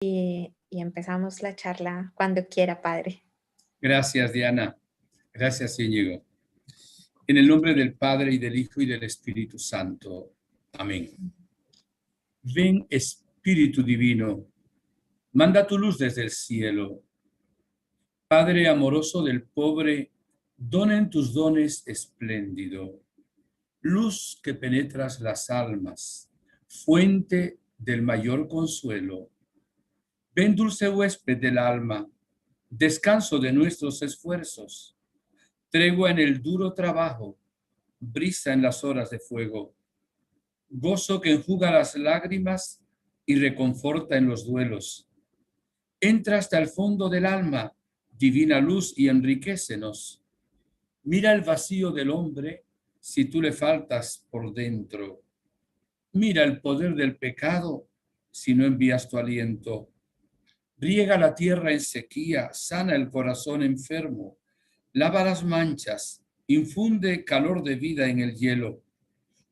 y empezamos la charla cuando quiera, padre. Gracias, Diana. Gracias, Íñigo. En el nombre del Padre, y del Hijo, y del Espíritu Santo. Amén. Ven, Espíritu Divino, manda tu luz desde el cielo. Padre amoroso del pobre, dona en tus dones espléndido. Luz que penetras las almas, fuente del mayor consuelo. Ven, dulce huésped del alma, descanso de nuestros esfuerzos, tregua en el duro trabajo, brisa en las horas de fuego, gozo que enjuga las lágrimas y reconforta en los duelos. Entra hasta el fondo del alma, divina luz, y enriquécenos. Mira el vacío del hombre si tú le faltas por dentro. Mira el poder del pecado si no envías tu aliento. Riega la tierra en sequía, sana el corazón enfermo, lava las manchas, infunde calor de vida en el hielo.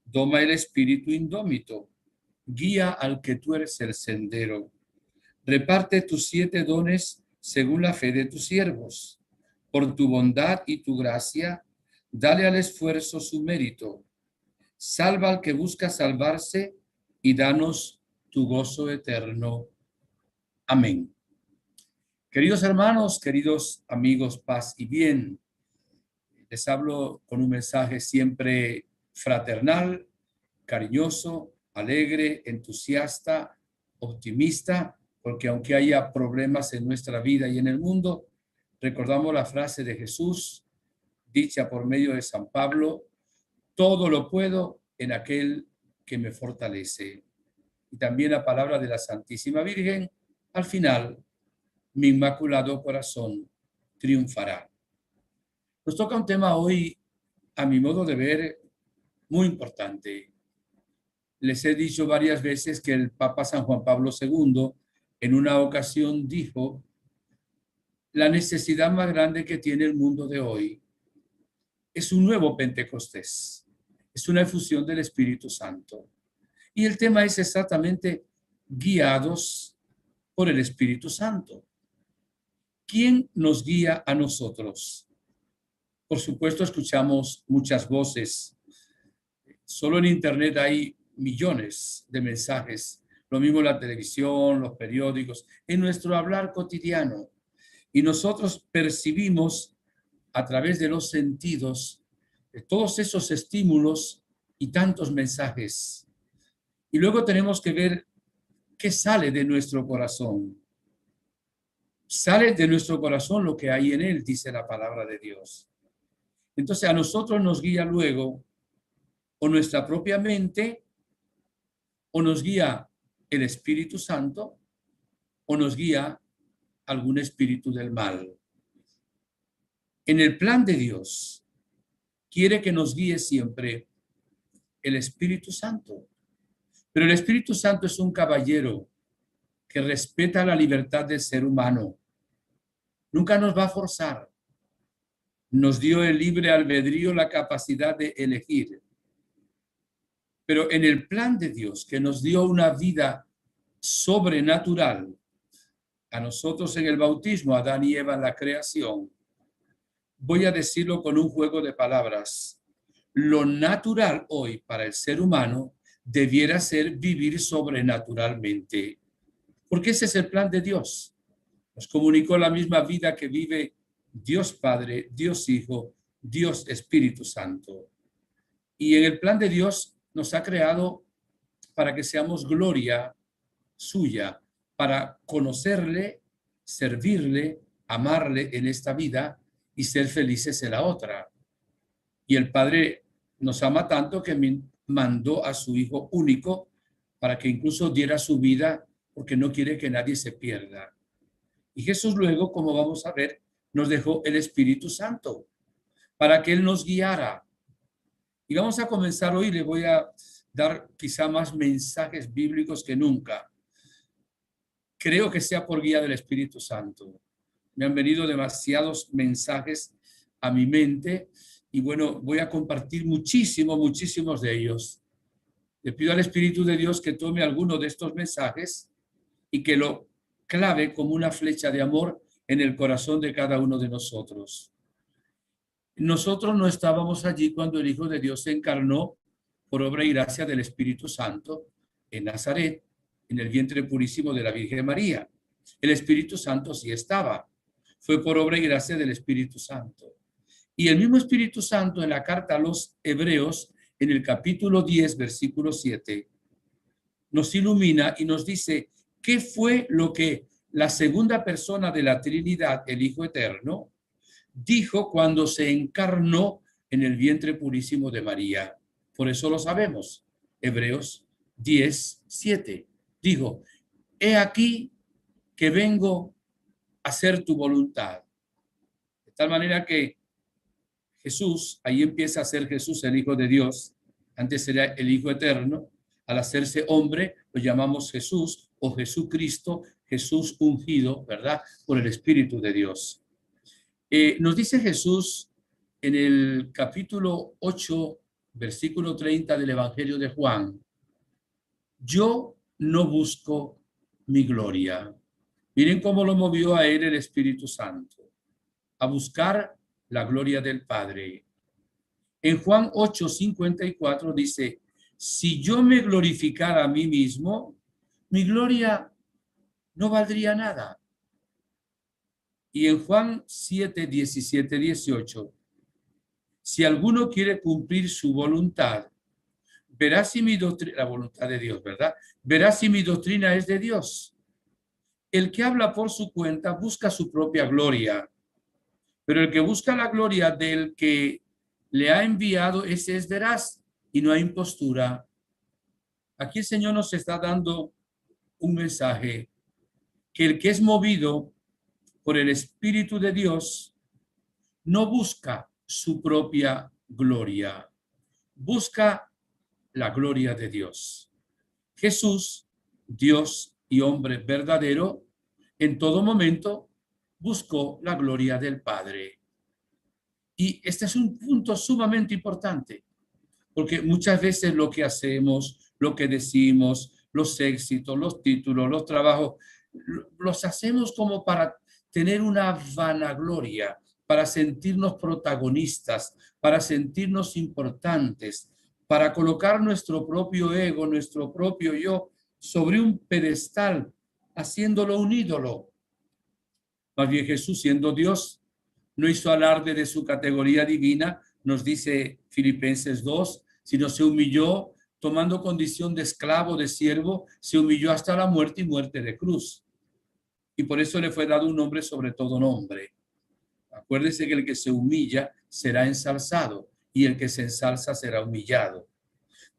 Doma el espíritu indómito, guía al que tuerce el sendero. Reparte tus 7 dones según la fe de tus siervos. Por tu bondad y tu gracia, dale al esfuerzo su mérito. Salva al que busca salvarse y danos tu gozo eterno. Amén. Queridos hermanos, queridos amigos, paz y bien. Les hablo con un mensaje siempre fraternal, cariñoso, alegre, entusiasta, optimista, porque aunque haya problemas en nuestra vida y en el mundo, recordamos la frase de Jesús, dicha por medio de San Pablo: todo lo puedo en aquel que me fortalece. Y también la palabra de la Santísima Virgen, al final: mi inmaculado corazón triunfará. Nos toca un tema hoy, a mi modo de ver, muy importante. Les he dicho varias veces que el Papa San Juan Pablo II en una ocasión dijo: la necesidad más grande que tiene el mundo de hoy es un nuevo Pentecostés, es una efusión del Espíritu Santo. Y el tema es exactamente guiados por el Espíritu Santo. ¿Quién nos guía a nosotros? Por supuesto, escuchamos muchas voces. Solo en Internet hay millones de mensajes. Lo mismo la televisión, los periódicos, en nuestro hablar cotidiano. Y nosotros percibimos a través de los sentidos todos esos estímulos y tantos mensajes. Y luego tenemos que ver qué sale de nuestro corazón. Sale de nuestro corazón lo que hay en él, dice la palabra de Dios. Entonces a nosotros nos guía luego o nuestra propia mente, o nos guía el Espíritu Santo, o nos guía algún espíritu del mal. En el plan de Dios, quiere que nos guíe siempre el Espíritu Santo. Pero el Espíritu Santo es un caballero que respeta la libertad del ser humano. Nunca nos va a forzar. Nos dio el libre albedrío, la capacidad de elegir. Pero en el plan de Dios, que nos dio una vida sobrenatural, a nosotros en el bautismo, a Adán y Eva en la creación, voy a decirlo con un juego de palabras. Lo natural hoy para el ser humano debiera ser vivir sobrenaturalmente, porque ese es el plan de Dios. Nos comunicó la misma vida que vive Dios Padre, Dios Hijo, Dios Espíritu Santo. Y en el plan de Dios nos ha creado para que seamos gloria suya, para conocerle, servirle, amarle en esta vida y ser felices en la otra. Y el Padre nos ama tanto que mandó a su Hijo único para que incluso diera su vida, porque no quiere que nadie se pierda. Y Jesús luego, como vamos a ver, nos dejó el Espíritu Santo para que Él nos guiara. Y vamos a comenzar hoy. Le voy a dar quizá más mensajes bíblicos que nunca. Creo que sea por guía del Espíritu Santo. Me han venido demasiados mensajes a mi mente y bueno, voy a compartir muchísimos de ellos. Le pido al Espíritu de Dios que tome alguno de estos mensajes y que lo clave como una flecha de amor en el corazón de cada uno de nosotros. Nosotros no estábamos allí cuando el Hijo de Dios se encarnó por obra y gracia del Espíritu Santo en Nazaret, en el vientre purísimo de la Virgen María. El Espíritu Santo sí estaba. Fue por obra y gracia del Espíritu Santo. Y el mismo Espíritu Santo en la carta a los Hebreos, en el capítulo 10, versículo 7, nos ilumina y nos dice qué fue lo que la segunda persona de la Trinidad, el Hijo Eterno, dijo cuando se encarnó en el vientre purísimo de María. Por eso lo sabemos. Hebreos 10, 7. Dijo, he aquí que vengo a hacer tu voluntad. De tal manera que Jesús, ahí empieza a ser Jesús el Hijo de Dios. Antes era el Hijo Eterno. Al hacerse hombre, lo llamamos Jesús o Jesucristo, Jesús ungido, ¿verdad? Por el Espíritu de Dios. Nos dice Jesús en el capítulo 8, versículo 30 del Evangelio de Juan, yo no busco mi gloria. Miren cómo lo movió a él el Espíritu Santo, a buscar la gloria del Padre. En Juan 8:54 dice, si yo me glorificara a mí mismo, mi gloria no valdría nada. Y en Juan 7, 17, 18, si alguno quiere cumplir su voluntad, verá si mi doctrina, la voluntad de Dios, ¿verdad? Verá si mi doctrina es de Dios. El que habla por su cuenta busca su propia gloria, pero el que busca la gloria del que le ha enviado, ese es veraz y no hay impostura. Aquí el Señor nos está dando un mensaje, que el que es movido por el Espíritu de Dios no busca su propia gloria, busca la gloria de Dios. Jesús, Dios y hombre verdadero, en todo momento buscó la gloria del Padre. Y este es un punto sumamente importante, porque muchas veces lo que hacemos, lo que decimos, los éxitos, los títulos, los trabajos, los hacemos como para tener una vanagloria, para sentirnos protagonistas, para sentirnos importantes, para colocar nuestro propio ego, nuestro propio yo sobre un pedestal, haciéndolo un ídolo. Más bien Jesús, siendo Dios, no hizo alarde de su categoría divina, nos dice Filipenses 2, sino se humilló tomando condición de esclavo, de siervo, se humilló hasta la muerte y muerte de cruz. Y por eso le fue dado un nombre sobre todo nombre. Acuérdese que el que se humilla será ensalzado y el que se ensalza será humillado.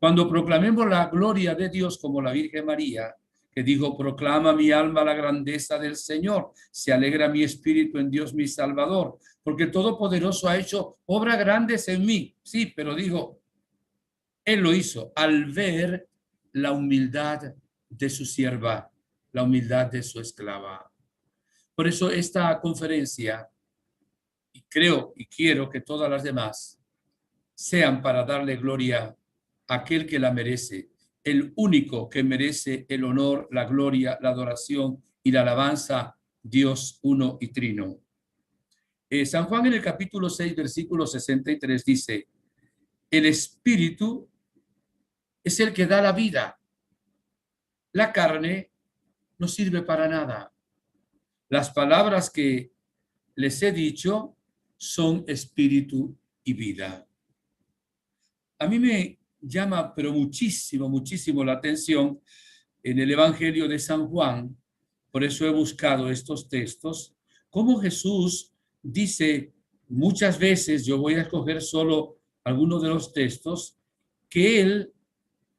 Cuando proclamemos la gloria de Dios como la Virgen María, que dijo, proclama mi alma la grandeza del Señor, se alegra mi espíritu en Dios mi Salvador, porque Todopoderoso ha hecho obras grandes en mí. Sí, pero digo, Él lo hizo al ver la humildad de su sierva, la humildad de su esclava. Por eso esta conferencia, y creo y quiero que todas las demás sean para darle gloria a aquel que la merece, el único que merece el honor, la gloria, la adoración y la alabanza, Dios uno y trino. San Juan en el capítulo 6, versículo 63 dice, el Espíritu es el que da la vida. La carne no sirve para nada. Las palabras que les he dicho son espíritu y vida. A mí me llama, pero muchísimo, muchísimo la atención en el Evangelio de San Juan, por eso he buscado estos textos, cómo Jesús dice muchas veces, yo voy a escoger solo algunos de los textos, que Él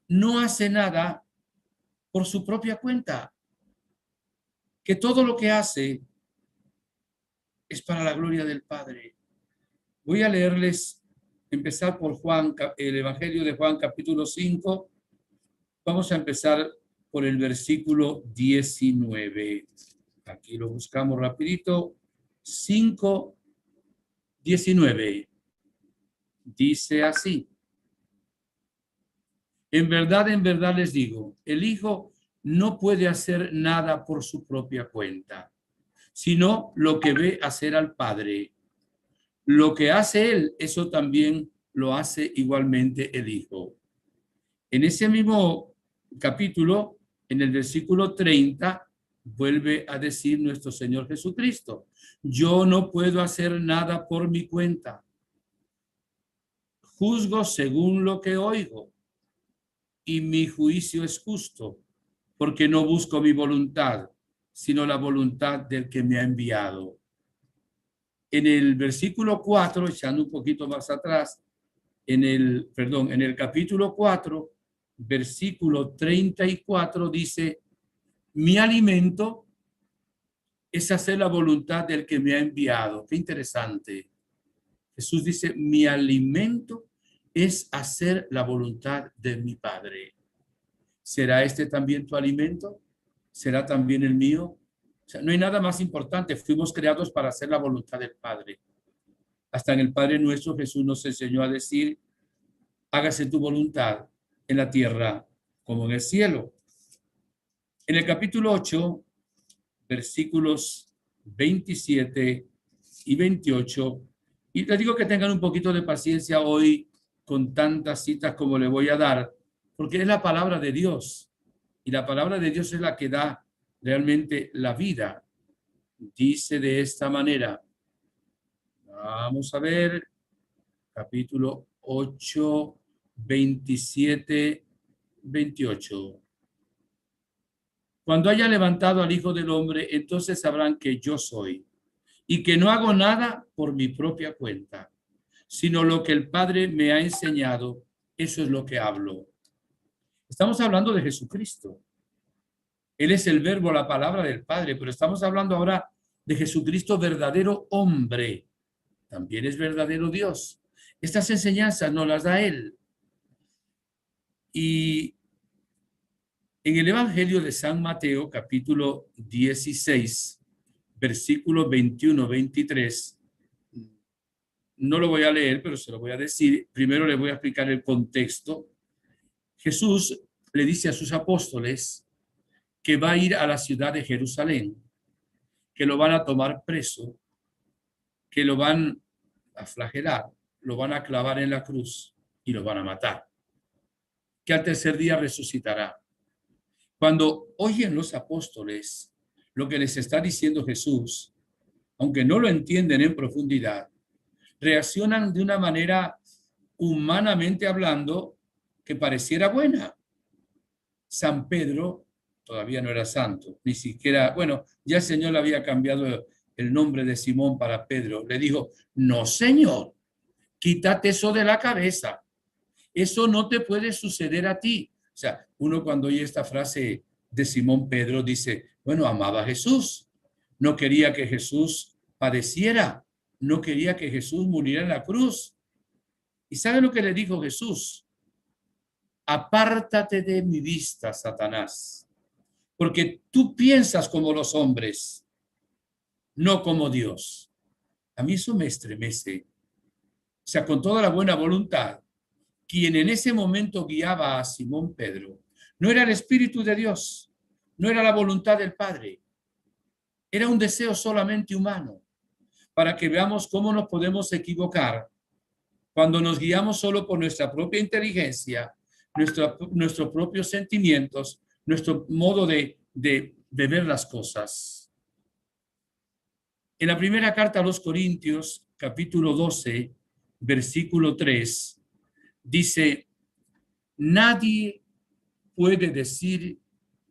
no hace nada por su propia cuenta, que todo lo que hace es para la gloria del Padre. Voy a leerles, empezar por Juan, el Evangelio de Juan, capítulo 5. Vamos a empezar por el versículo 19. Aquí lo buscamos rapidito. 5, 19. Dice así. En verdad les digo, el Hijo no puede hacer nada por su propia cuenta, sino lo que ve hacer al Padre. Lo que hace él, eso también lo hace igualmente el Hijo. En ese mismo capítulo, en el versículo 30, vuelve a decir nuestro Señor Jesucristo: yo no puedo hacer nada por mi cuenta. Juzgo según lo que oigo, y mi juicio es justo, porque no busco mi voluntad, sino la voluntad del que me ha enviado. En el versículo 4, echando un poquito más atrás, en el capítulo 4, versículo 34, dice: mi alimento es hacer la voluntad del que me ha enviado. Qué interesante. Jesús dice: mi alimento es hacer la voluntad de mi Padre. ¿Será este también tu alimento? ¿Será también el mío? O sea, no hay nada más importante. Fuimos creados para hacer la voluntad del Padre. Hasta en el Padre Nuestro Jesús nos enseñó a decir: hágase tu voluntad en la tierra como en el cielo. En el capítulo 8, versículos 27 y 28, y les digo que tengan un poquito de paciencia hoy con tantas citas como le voy a dar, porque es la palabra de Dios, y la palabra de Dios es la que da realmente la vida. Dice de esta manera, vamos a ver, capítulo 8, 27, 28. Cuando haya levantado al Hijo del Hombre, entonces sabrán que yo soy, y que no hago nada por mi propia cuenta, sino lo que el Padre me ha enseñado, eso es lo que hablo. Estamos hablando de Jesucristo. Él es el verbo, la palabra del Padre, pero estamos hablando ahora de Jesucristo, verdadero hombre. También es verdadero Dios. Estas enseñanzas nos las da Él. Y en el Evangelio de San Mateo, capítulo 16, versículos 21-23, no lo voy a leer, pero se lo voy a decir. Primero le voy a explicar el contexto. Jesús le dice a sus apóstoles que va a ir a la ciudad de Jerusalén, que lo van a tomar preso, que lo van a flagelar, lo van a clavar en la cruz y lo van a matar, que al tercer día resucitará. Cuando oyen los apóstoles lo que les está diciendo Jesús, aunque no lo entienden en profundidad, reaccionan de una manera, humanamente hablando, que pareciera buena. San Pedro todavía no era santo, ni siquiera, bueno, ya el Señor le había cambiado el nombre de Simón para Pedro. Le dijo: no, Señor, quítate eso de la cabeza. Eso no te puede suceder a ti. O sea, uno cuando oye esta frase de Simón Pedro dice: bueno, amaba a Jesús, no quería que Jesús padeciera, no quería que Jesús muriera en la cruz. ¿Y sabe lo que le dijo Jesús? Apártate de mi vista, Satanás, porque tú piensas como los hombres, no como Dios. A mí eso me estremece. O sea, con toda la buena voluntad, quien en ese momento guiaba a Simón Pedro no era el Espíritu de Dios, no era la voluntad del Padre, era un deseo solamente humano, para que veamos cómo nos podemos equivocar cuando nos guiamos solo por nuestra propia inteligencia, nuestros propios sentimientos, nuestro modo de ver las cosas. En la primera carta a los Corintios, capítulo 12, versículo 3, dice: nadie puede decir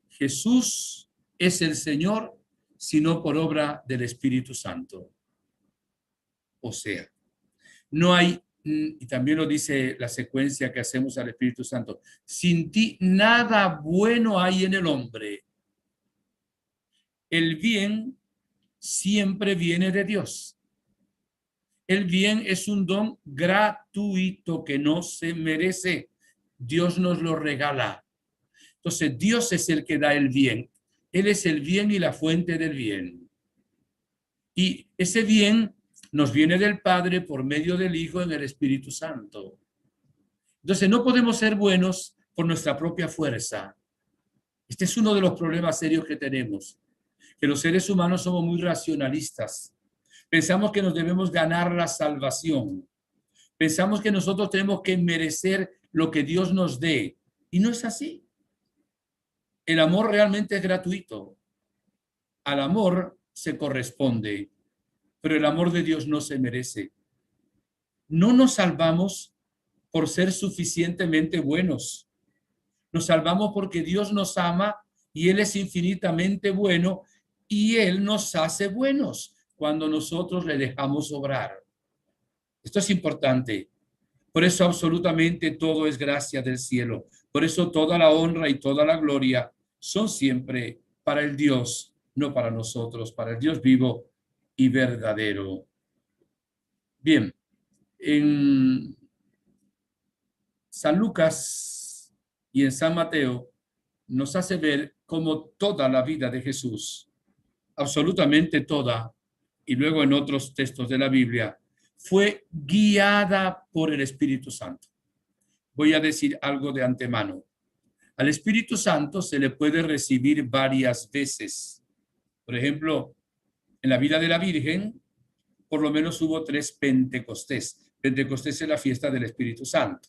Jesús es el Señor sino por obra del Espíritu Santo. O sea, no hay, y también lo dice la secuencia que hacemos al Espíritu Santo, sin ti nada bueno hay en el hombre. El bien siempre viene de Dios. El bien es un don gratuito que no se merece. Dios nos lo regala. Entonces, Dios es el que da el bien. Él es el bien y la fuente del bien. Y ese bien nos viene del Padre por medio del Hijo en el Espíritu Santo. Entonces, no podemos ser buenos por nuestra propia fuerza. Este es uno de los problemas serios que tenemos, que los seres humanos somos muy racionalistas. Pensamos que nos debemos ganar la salvación. Pensamos que nosotros tenemos que merecer lo que Dios nos dé. Y no es así. El amor realmente es gratuito. Al amor se corresponde, pero el amor de Dios no se merece. No nos salvamos por ser suficientemente buenos. Nos salvamos porque Dios nos ama y Él es infinitamente bueno y Él nos hace buenos cuando nosotros le dejamos obrar. Esto es importante. Por eso absolutamente todo es gracia del cielo. Por eso toda la honra y toda la gloria son siempre para el Dios, no para nosotros, para el Dios vivo y verdadero. Bien, en San Lucas y en San Mateo nos hace ver cómo toda la vida de Jesús, absolutamente toda, y luego en otros textos de la Biblia, fue guiada por el Espíritu Santo. Voy a decir algo de antemano. Al Espíritu Santo se le puede recibir varias veces. Por ejemplo, en la vida de la Virgen, por lo menos hubo 3 Pentecostés. Pentecostés es la fiesta del Espíritu Santo.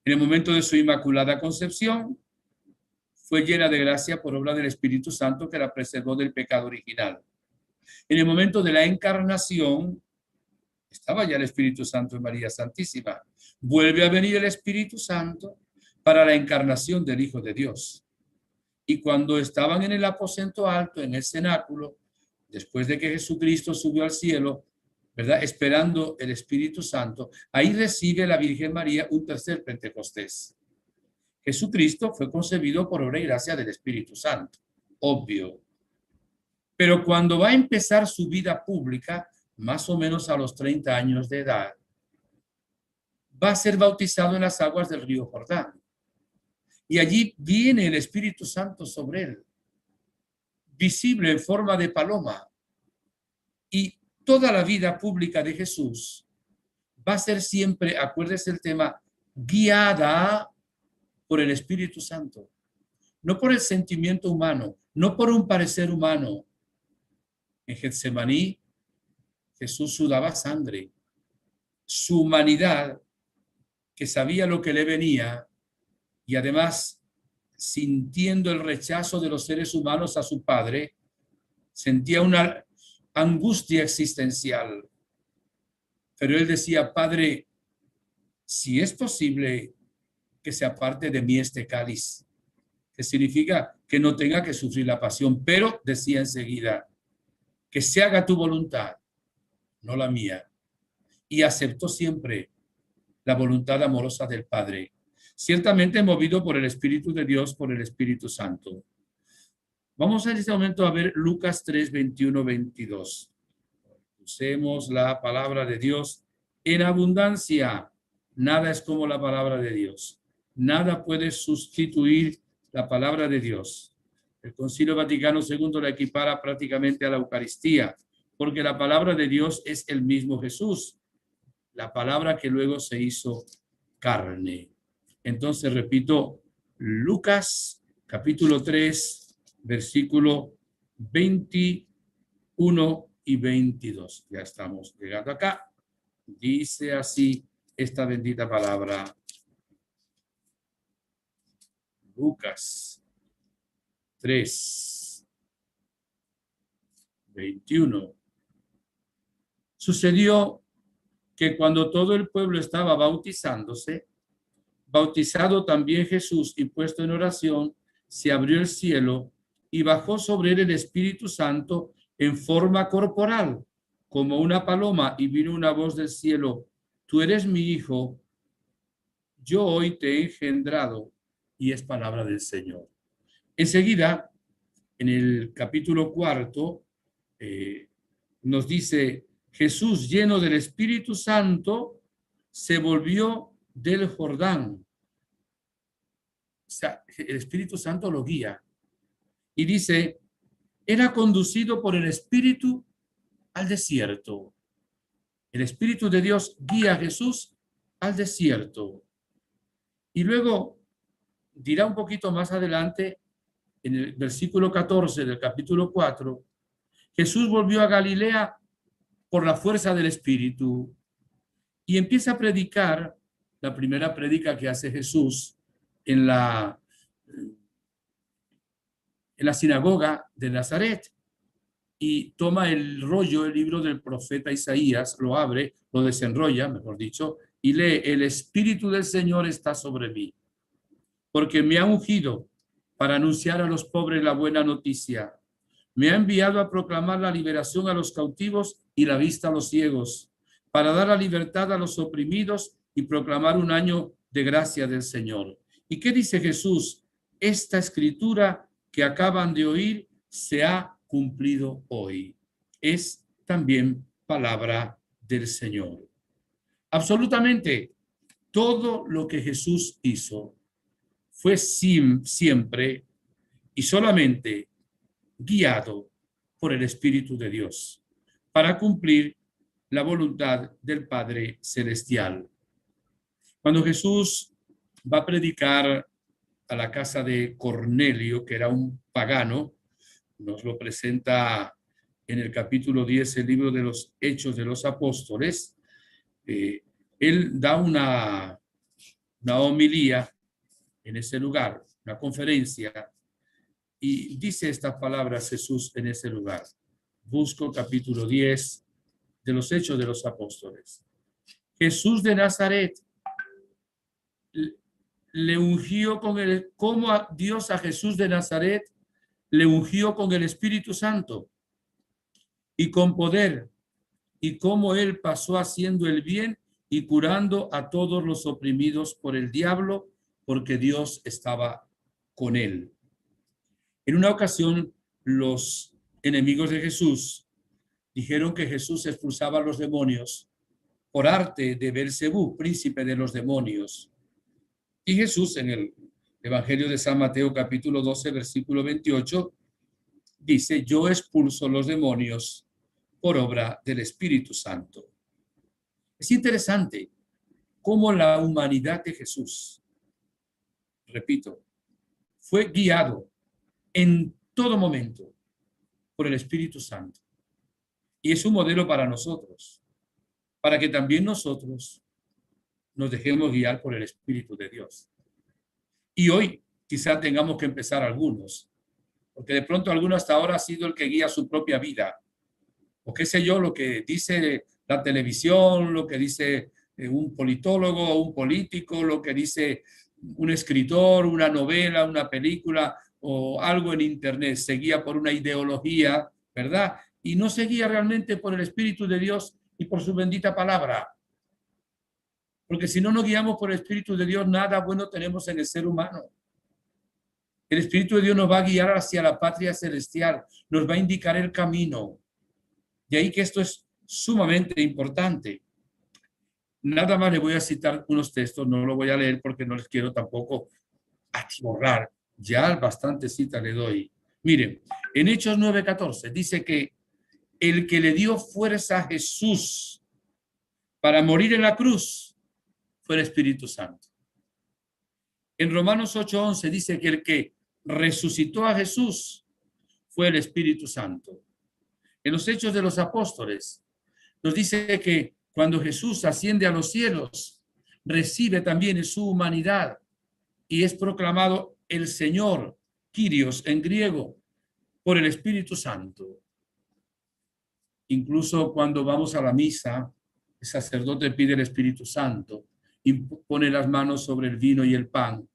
En el momento de su Inmaculada Concepción, fue llena de gracia por obra del Espíritu Santo que la preservó del pecado original. En el momento de la Encarnación, estaba ya el Espíritu Santo en María Santísima. Vuelve a venir el Espíritu Santo para la encarnación del Hijo de Dios. Y cuando estaban en el aposento alto, en el cenáculo, después de que Jesucristo subió al cielo, ¿verdad? Esperando el Espíritu Santo, ahí recibe la Virgen María un tercer Pentecostés. Jesucristo fue concebido por obra y gracia del Espíritu Santo, obvio. Pero cuando va a empezar su vida pública, más o menos a los 30 años de edad, va a ser bautizado en las aguas del río Jordán. Y allí viene el Espíritu Santo sobre él, visible en forma de paloma. Y toda la vida pública de Jesús va a ser siempre, acuérdese el tema, guiada por el Espíritu Santo. No por el sentimiento humano, no por un parecer humano. En Getsemaní, Jesús sudaba sangre. Su humanidad, que sabía lo que le venía, y además sintiendo el rechazo de los seres humanos a su Padre, sentía una angustia existencial. Pero él decía, Padre, si es posible que se aparte de mí este cáliz, que significa que no tenga que sufrir la pasión, pero decía enseguida, que se haga tu voluntad, no la mía. Y aceptó siempre la voluntad amorosa del Padre, ciertamente movido por el Espíritu de Dios, por el Espíritu Santo. Vamos en este momento a ver Lucas 3, 21, 22. Usemos la palabra de Dios en abundancia. Nada es como la palabra de Dios. Nada puede sustituir la palabra de Dios. El Concilio Vaticano II la equipara prácticamente a la Eucaristía, porque la palabra de Dios es el mismo Jesús, la palabra que luego se hizo carne. Entonces, repito, Lucas capítulo 3, versículo 21 y 22. Ya estamos llegando acá. Dice así esta bendita palabra. Lucas 3, 21. Sucedió que cuando todo el pueblo estaba bautizándose, bautizado también Jesús y puesto en oración, se abrió el cielo y bajó sobre él el Espíritu Santo en forma corporal, como una paloma, y vino una voz del cielo: tú eres mi hijo, yo hoy te he engendrado. Y es palabra del Señor. Enseguida, en el capítulo 4, nos dice, Jesús, lleno del Espíritu Santo, se volvió del Jordán. O sea, el Espíritu Santo lo guía. Y dice, era conducido por el Espíritu al desierto. El Espíritu de Dios guía a Jesús al desierto. Y luego dirá un poquito más adelante en el versículo 14 del capítulo 4, Jesús volvió a Galilea por la fuerza del Espíritu y empieza a predicar la primera prédica que hace Jesús en la sinagoga de Nazaret. Y toma el rollo, el libro del profeta Isaías, lo abre, lo desenrolla, mejor dicho, y lee: el Espíritu del Señor está sobre mí, porque me ha ungido para anunciar a los pobres la buena noticia. Me ha enviado a proclamar la liberación a los cautivos y la vista a los ciegos, para dar la libertad a los oprimidos y proclamar un año de gracia del Señor. ¿Y qué dice Jesús? Esta escritura que acaban de oír se ha cumplido hoy. Es también palabra del Señor. Absolutamente todo lo que Jesús hizo fue siempre y solamente guiado por el Espíritu de Dios para cumplir la voluntad del Padre Celestial. Cuando Jesús va a predicar a la casa de Cornelio, que era un pagano, nos lo presenta en el capítulo 10, el libro de los Hechos de los Apóstoles. Él da una homilía en ese lugar, una conferencia, y dice estas palabras Jesús en ese lugar. Busco capítulo 10 de los Hechos de los Apóstoles. Jesús de Nazaret le ungió con el, como a Dios a Jesús de Nazaret le ungió con el Espíritu Santo y con poder, y cómo él pasó haciendo el bien y curando a todos los oprimidos por el diablo, porque Dios estaba con él. En una ocasión, los enemigos de Jesús dijeron que Jesús expulsaba a los demonios por arte de Belcebú, príncipe de los demonios. Y Jesús, en el Evangelio de San Mateo, capítulo 12, versículo 28, dice: yo expulso los demonios por obra del Espíritu Santo. Es interesante cómo la humanidad de Jesús, repito, fue guiado en todo momento por el Espíritu Santo. Y es un modelo para nosotros, para que también nosotros nos dejemos guiar por el Espíritu de Dios. Y hoy quizá tengamos que empezar algunos, porque de pronto alguno hasta ahora ha sido el que guía su propia vida, o qué sé yo, lo que dice la televisión, lo que dice un politólogo o un político, lo que dice un escritor, una novela, una película o algo en internet, se guía por una ideología, ¿verdad? Y no se guía realmente por el Espíritu de Dios y por su bendita palabra. Porque si no nos guiamos por el Espíritu de Dios, nada bueno tenemos en el ser humano. El Espíritu de Dios nos va a guiar hacia la patria celestial, nos va a indicar el camino. De ahí que esto es sumamente importante. Nada más le voy a citar unos textos, no lo voy a leer porque no les quiero tampoco atiborrar. Ya bastante cita le doy. Miren, en Hechos 9:14 dice que el que le dio fuerza a Jesús para morir en la cruz fue el Espíritu Santo. En Romanos 8:11 dice que el que resucitó a Jesús fue el Espíritu Santo. En los Hechos de los Apóstoles nos dice que cuando Jesús asciende a los cielos, recibe también en su humanidad y es proclamado el Señor, Kyrios en griego, por el Espíritu Santo. Incluso cuando vamos a la misa, el sacerdote pide el Espíritu Santo y pone las manos sobre el vino y el pan.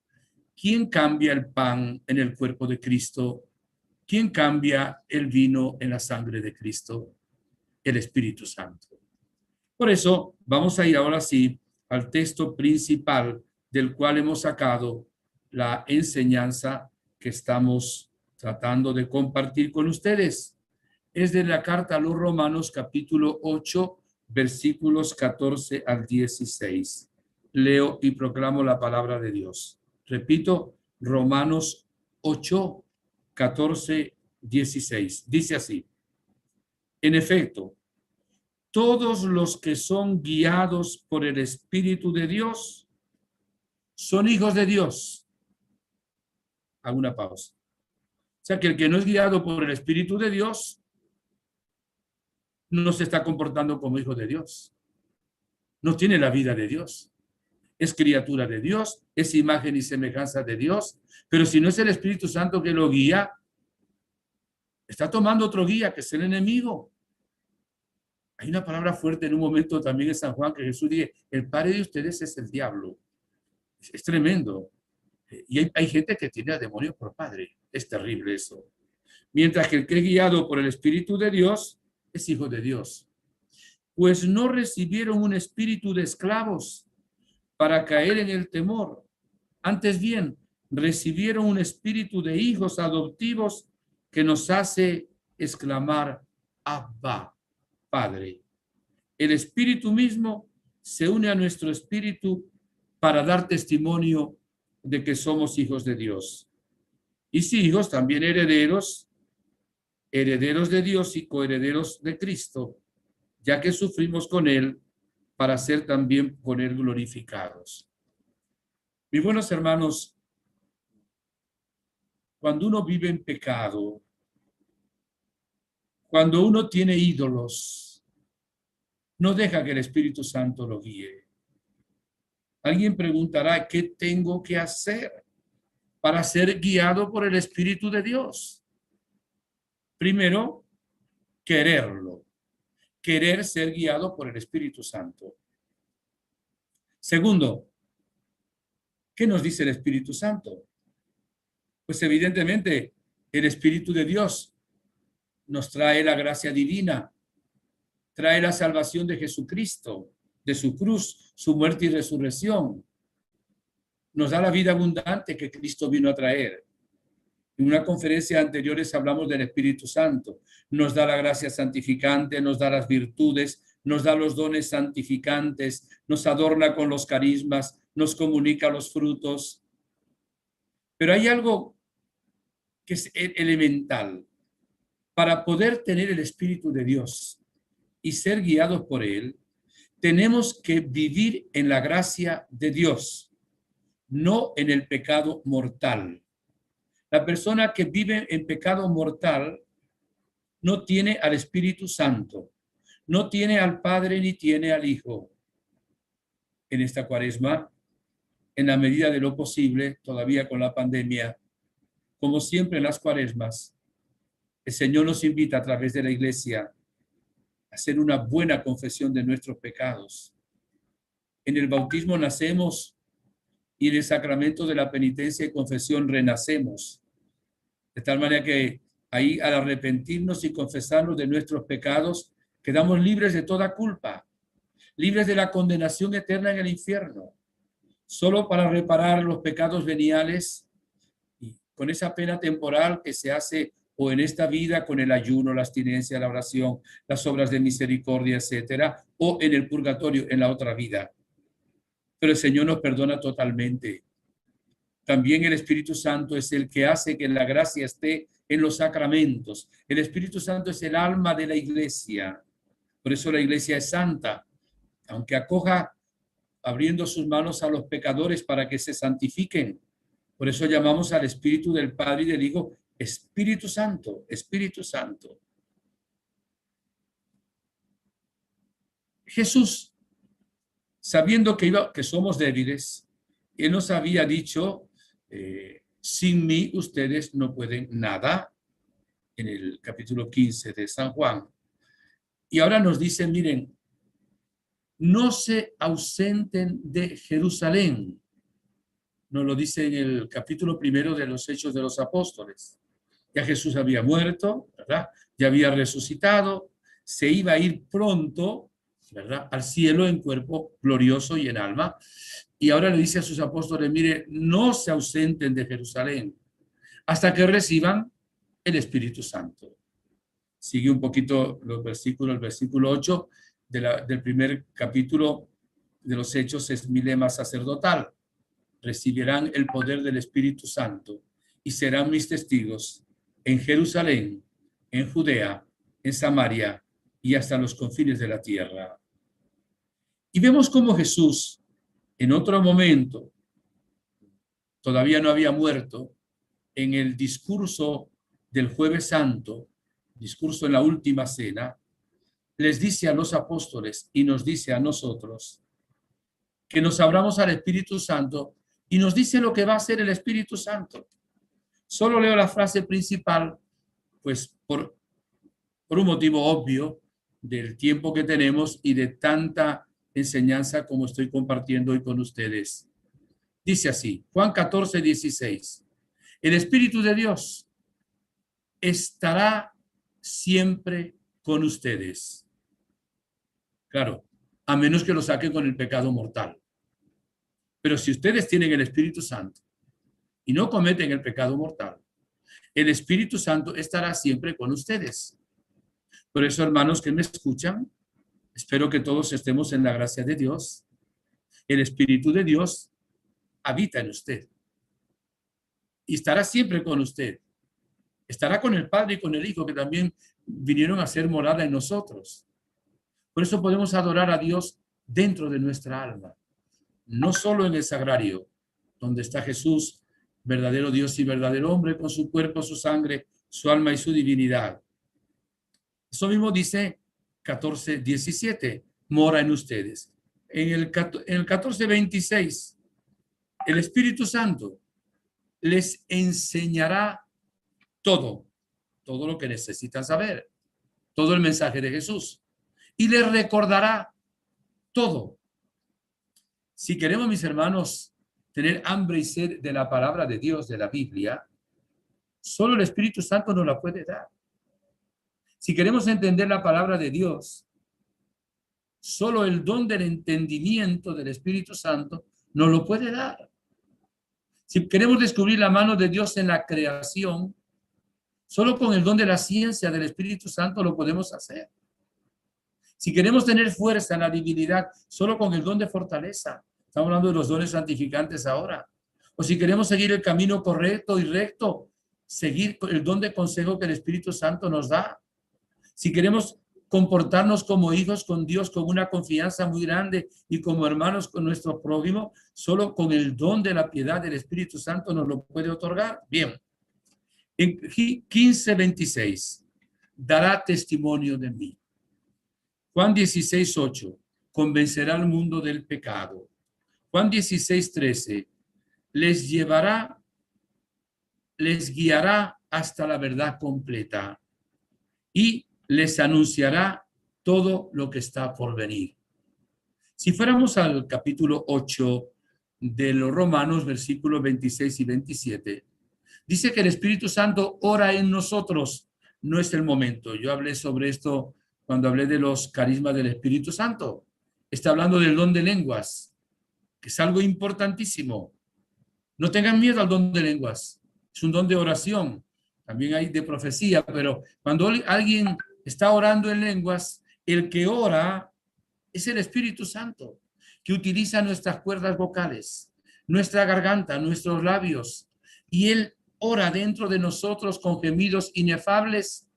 ¿Quién cambia el pan en el cuerpo de Cristo? ¿Quién cambia el vino en la sangre de Cristo? El Espíritu Santo. Por eso vamos a ir ahora sí al texto principal del cual hemos sacado la enseñanza que estamos tratando de compartir con ustedes. Es de la carta a los Romanos, capítulo 8, versículos 14 al 16. Leo y proclamo la palabra de Dios. Repito, Romanos 8, 14, 16. Dice así: en efecto, todos los que son guiados por el Espíritu de Dios son hijos de Dios. Hago una pausa. sea que el que no es guiado por el Espíritu de Dios no se está comportando como hijo de Dios. No tiene la vida de Dios. Es criatura de Dios, es imagen y semejanza de Dios, pero si no es el Espíritu Santo que lo guía, está tomando otro guía que es el enemigo. Hay una palabra fuerte en un momento también en San Juan que Jesús dice, el padre de ustedes es el diablo. Es tremendo. Y hay gente que tiene a demonios por padre. Es terrible eso. Mientras que el que es guiado por el Espíritu de Dios es hijo de Dios. Pues no recibieron un espíritu de esclavos para caer en el temor. Antes bien, recibieron un espíritu de hijos adoptivos que nos hace exclamar, Abba, Padre. El Espíritu mismo se une a nuestro espíritu para dar testimonio de que somos hijos de Dios. Y si hijos, también herederos, herederos de Dios y coherederos de Cristo, ya que sufrimos con Él para ser también con Él glorificados. Mis buenos hermanos, cuando uno vive en pecado, cuando uno tiene ídolos, no deja que el Espíritu Santo lo guíe. Alguien preguntará, ¿qué tengo que hacer para ser guiado por el Espíritu de Dios? Primero, quererlo. Querer ser guiado por el Espíritu Santo. Segundo, ¿qué nos dice el Espíritu Santo? Pues evidentemente el Espíritu de Dios nos trae la gracia divina, trae la salvación de Jesucristo, de su cruz, su muerte y resurrección. Nos da la vida abundante que Cristo vino a traer. En una conferencia anterior hablamos del Espíritu Santo. Nos da la gracia santificante, nos da las virtudes, nos da los dones santificantes, nos adorna con los carismas, nos comunica los frutos. Pero hay algo que es elemental. Para poder tener el Espíritu de Dios y ser guiados por Él, tenemos que vivir en la gracia de Dios, no en el pecado mortal. La persona que vive en pecado mortal no tiene al Espíritu Santo, no tiene al Padre ni tiene al Hijo. En esta Cuaresma, en la medida de lo posible, todavía con la pandemia, como siempre en las Cuaresmas, el Señor nos invita a través de la Iglesia a hacer una buena confesión de nuestros pecados. En el bautismo nacemos y en el sacramento de la penitencia y confesión renacemos. De tal manera que ahí, al arrepentirnos y confesarnos de nuestros pecados, quedamos libres de toda culpa, libres de la condenación eterna en el infierno, solo para reparar los pecados veniales y con esa pena temporal que se hace o en esta vida con el ayuno, la abstinencia, la oración, las obras de misericordia, etcétera, o en el purgatorio, en la otra vida. Pero el Señor nos perdona totalmente. También el Espíritu Santo es el que hace que la gracia esté en los sacramentos. El Espíritu Santo es el alma de la Iglesia. Por eso la Iglesia es santa, aunque acoja abriendo sus manos a los pecadores para que se santifiquen. Por eso llamamos al Espíritu del Padre y del Hijo Espíritu Santo, Espíritu Santo. Jesús, sabiendo que somos débiles, Él nos había dicho, sin mí ustedes no pueden nada, en el capítulo 15 de San Juan. Y ahora nos dice, miren, no se ausenten de Jerusalén. Nos lo dice en el capítulo 1 de los Hechos de los Apóstoles. Ya Jesús había muerto, ¿verdad? Ya había resucitado, se iba a ir pronto, ¿verdad? Al cielo en cuerpo glorioso y en alma. Y ahora le dice a sus apóstoles, mire, no se ausenten de Jerusalén hasta que reciban el Espíritu Santo. Sigue un poquito los versículos, el versículo 8 del primer capítulo de los Hechos es mi lema sacerdotal. Recibirán el poder del Espíritu Santo y serán mis testigos en Jerusalén, en Judea, en Samaria y hasta los confines de la tierra. Y vemos cómo Jesús, en otro momento, todavía no había muerto, en el discurso del Jueves Santo, discurso en la última cena, les dice a los apóstoles y nos dice a nosotros que nos abramos al Espíritu Santo y nos dice lo que va a hacer el Espíritu Santo. Solo leo la frase principal, pues por un motivo obvio del tiempo que tenemos y de tanta enseñanza como estoy compartiendo hoy con ustedes. Dice así, Juan 14, 16. El Espíritu de Dios estará siempre con ustedes. Claro, a menos que lo saquen con el pecado mortal. Pero si ustedes tienen el Espíritu Santo y no cometen el pecado mortal, el Espíritu Santo estará siempre con ustedes. Por eso, hermanos que me escuchan, espero que todos estemos en la gracia de Dios. El Espíritu de Dios habita en usted y estará siempre con usted. Estará con el Padre y con el Hijo, que también vinieron a ser morada en nosotros. Por eso podemos adorar a Dios dentro de nuestra alma, no solo en el sagrario, donde está Jesús, verdadero Dios y verdadero hombre, con su cuerpo, su sangre, su alma y su divinidad. Eso mismo dice 14:17, mora en ustedes. En el 14:26, el Espíritu Santo les enseñará todo lo que necesitan saber, todo el mensaje de Jesús, y les recordará todo. Si queremos, mis hermanos, tener hambre y sed de la palabra de Dios, de la Biblia, solo el Espíritu Santo nos la puede dar. Si queremos entender la palabra de Dios, solo el don del entendimiento del Espíritu Santo nos lo puede dar. Si queremos descubrir la mano de Dios en la creación, solo con el don de la ciencia del Espíritu Santo lo podemos hacer. Si queremos tener fuerza en la divinidad, solo con el don de fortaleza. Estamos hablando de los dones santificantes ahora. O si queremos seguir el camino correcto y recto, seguir el don de consejo que el Espíritu Santo nos da. Si queremos comportarnos como hijos con Dios, con una confianza muy grande y como hermanos con nuestro prójimo, solo con el don de la piedad del Espíritu Santo nos lo puede otorgar. Bien. En 15:26, dará testimonio de mí. Juan 16:8, convencerá al mundo del pecado. Juan 16:13, les guiará hasta la verdad completa y les anunciará todo lo que está por venir. Si fuéramos al capítulo 8 de los Romanos, versículos 26 y 27, dice que el Espíritu Santo ora en nosotros. No es el momento. Yo hablé sobre esto cuando hablé de los carismas del Espíritu Santo. Está hablando del don de lenguas, que es algo importantísimo. No tengan miedo al don de lenguas. Es un don de oración. También hay de profecía, pero cuando alguien está orando en lenguas, el que ora es el Espíritu Santo, que utiliza nuestras cuerdas vocales, nuestra garganta, nuestros labios, y Él ora dentro de nosotros con gemidos inefables,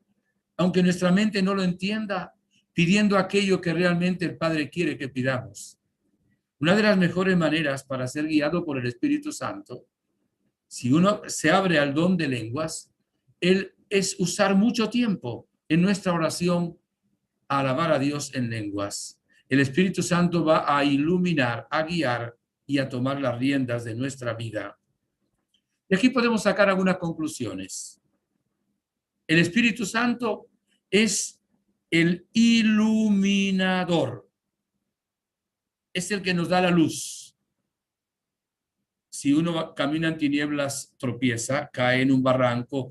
aunque nuestra mente no lo entienda, pidiendo aquello que realmente el Padre quiere que pidamos. Una de las mejores maneras para ser guiado por el Espíritu Santo, si uno se abre al don de lenguas, es usar mucho tiempo en nuestra oración a alabar a Dios en lenguas. El Espíritu Santo va a iluminar, a guiar y a tomar las riendas de nuestra vida. Y aquí podemos sacar algunas conclusiones. El Espíritu Santo es el iluminador. Es el que nos da la luz. Si uno camina en tinieblas, tropieza, cae en un barranco,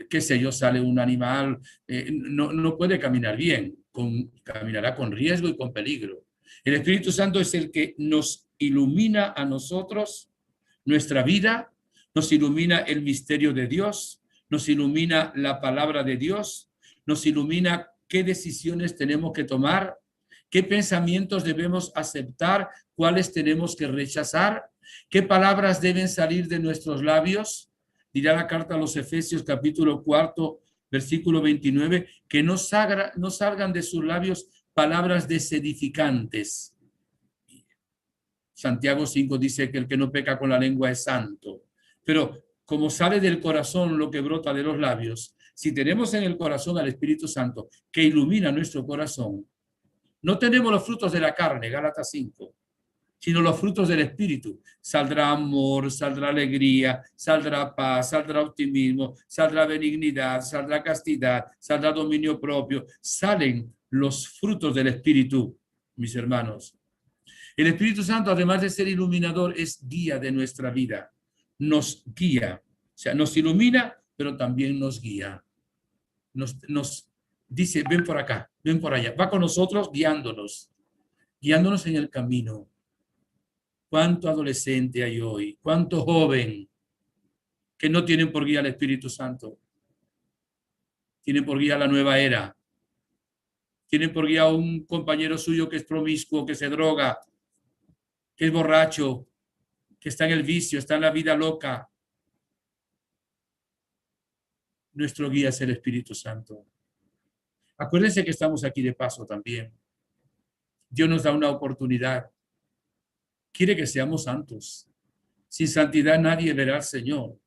qué sé yo, sale un animal, no puede caminar bien, caminará con riesgo y con peligro. El Espíritu Santo es el que nos ilumina a nosotros, nuestra vida, nos ilumina el misterio de Dios, nos ilumina la palabra de Dios, nos ilumina qué decisiones tenemos que tomar, qué pensamientos debemos aceptar, cuáles tenemos que rechazar, qué palabras deben salir de nuestros labios. Dirá la carta a los Efesios capítulo 4, versículo 29, que no salgan de sus labios palabras desedificantes. Santiago 5 dice que el que no peca con la lengua es santo. Pero como sale del corazón lo que brota de los labios, si tenemos en el corazón al Espíritu Santo que ilumina nuestro corazón, no tenemos los frutos de la carne, Gálatas 5, sino los frutos del Espíritu. Saldrá amor, saldrá alegría, saldrá paz, saldrá optimismo, saldrá benignidad, saldrá castidad, saldrá dominio propio. Salen los frutos del Espíritu, mis hermanos. El Espíritu Santo, además de ser iluminador, es guía de nuestra vida. Nos guía, o sea, nos ilumina, pero también nos guía. Nos dice, ven por acá, ven por allá. Va con nosotros guiándonos en el camino. ¿Cuánto adolescente hay hoy? ¿Cuánto joven que no tienen por guía al Espíritu Santo? Tienen por guía la nueva era. Tienen por guía a un compañero suyo que es promiscuo, que se droga, que es borracho, que está en el vicio, está en la vida loca. Nuestro guía es el Espíritu Santo. Acuérdense que estamos aquí de paso también. Dios nos da una oportunidad. Quiere que seamos santos. Sin santidad nadie verá al Señor.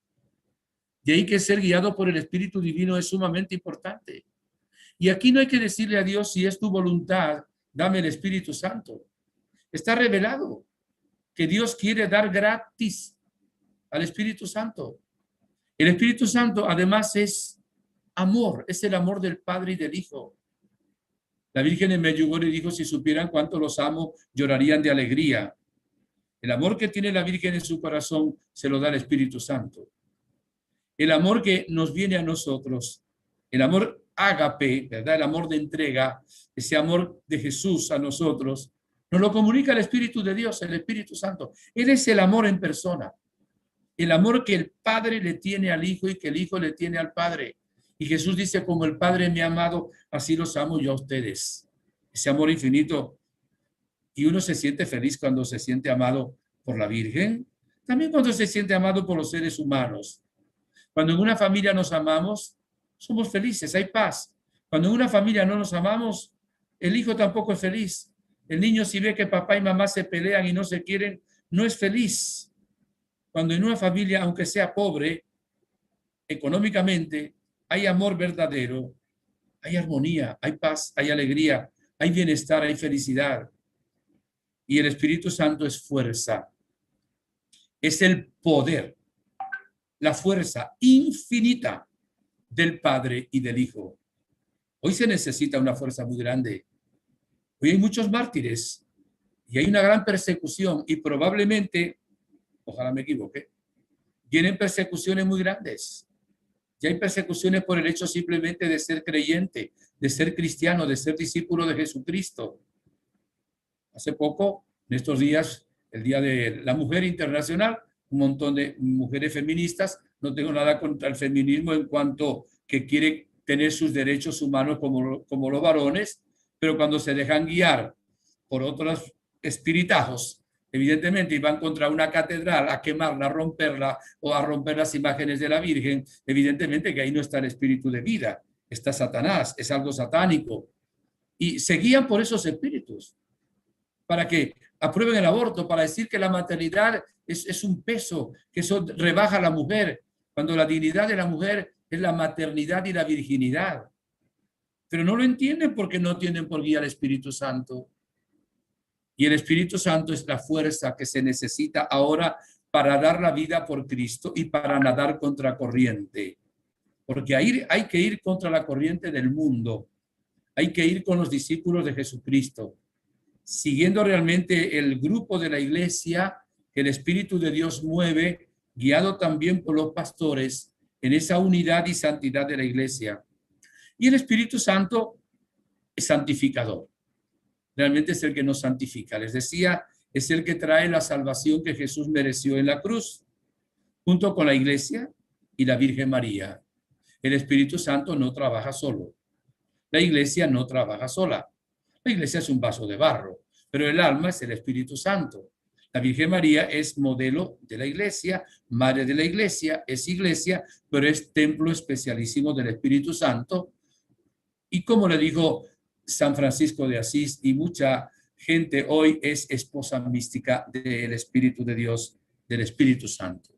De ahí que ser guiado por el Espíritu Divino es sumamente importante. Y aquí no hay que decirle a Dios, si es tu voluntad, dame el Espíritu Santo. Está revelado que Dios quiere dar gratis al Espíritu Santo. El Espíritu Santo además es amor, es el amor del Padre y del Hijo. La Virgen en Medjugorje dijo, si supieran cuánto los amo, llorarían de alegría. El amor que tiene la Virgen en su corazón se lo da el Espíritu Santo. El amor que nos viene a nosotros, el amor ágape, ¿verdad? El amor de entrega, ese amor de Jesús a nosotros, nos lo comunica el Espíritu de Dios, el Espíritu Santo. Él es el amor en persona. El amor que el Padre le tiene al Hijo y que el Hijo le tiene al Padre. Y Jesús dice, como el Padre me ha amado, así los amo yo a ustedes. Ese amor infinito. Y uno se siente feliz cuando se siente amado por la Virgen. También cuando se siente amado por los seres humanos. Cuando en una familia nos amamos, somos felices, hay paz. Cuando en una familia no nos amamos, el hijo tampoco es feliz. El niño, si ve que papá y mamá se pelean y no se quieren, no es feliz. Cuando en una familia, aunque sea pobre, económicamente, hay amor verdadero, hay armonía, hay paz, hay alegría, hay bienestar, hay felicidad. Y el Espíritu Santo es fuerza, es el poder, la fuerza infinita del Padre y del Hijo. Hoy se necesita una fuerza muy grande. Hoy hay muchos mártires y hay una gran persecución y probablemente, ojalá me equivoque, vienen persecuciones muy grandes. Ya hay persecuciones por el hecho simplemente de ser creyente, de ser cristiano, de ser discípulo de Jesucristo. Hace poco, en estos días, el Día de la Mujer Internacional, un montón de mujeres feministas, no tengo nada contra el feminismo en cuanto que quiere tener sus derechos humanos como los varones, pero cuando se dejan guiar por otros espiritajos, evidentemente, y van contra una catedral a quemarla, a romperla o a romper las imágenes de la Virgen, evidentemente que ahí no está el espíritu de vida, está Satanás, es algo satánico. Y se guían por esos espíritus para que aprueben el aborto, para decir que la maternidad es un peso, que eso rebaja a la mujer, cuando la dignidad de la mujer es la maternidad y la virginidad. Pero no lo entienden porque no tienen por guía al Espíritu Santo. Y el Espíritu Santo es la fuerza que se necesita ahora para dar la vida por Cristo y para nadar contra corriente. Porque hay que ir contra la corriente del mundo. Hay que ir con los discípulos de Jesucristo, siguiendo realmente el grupo de la iglesia que el Espíritu de Dios mueve, guiado también por los pastores en esa unidad y santidad de la iglesia. Y el Espíritu Santo es santificador. Realmente es el que nos santifica. Les decía, es el que trae la salvación que Jesús mereció en la cruz, junto con la iglesia y la Virgen María. El Espíritu Santo no trabaja solo. La iglesia no trabaja sola. La iglesia es un vaso de barro, pero el alma es el Espíritu Santo. La Virgen María es modelo de la iglesia, madre de la iglesia, es iglesia, pero es templo especialísimo del Espíritu Santo. Y como le dijo San Francisco de Asís y mucha gente hoy, es esposa mística del Espíritu de Dios, del Espíritu Santo.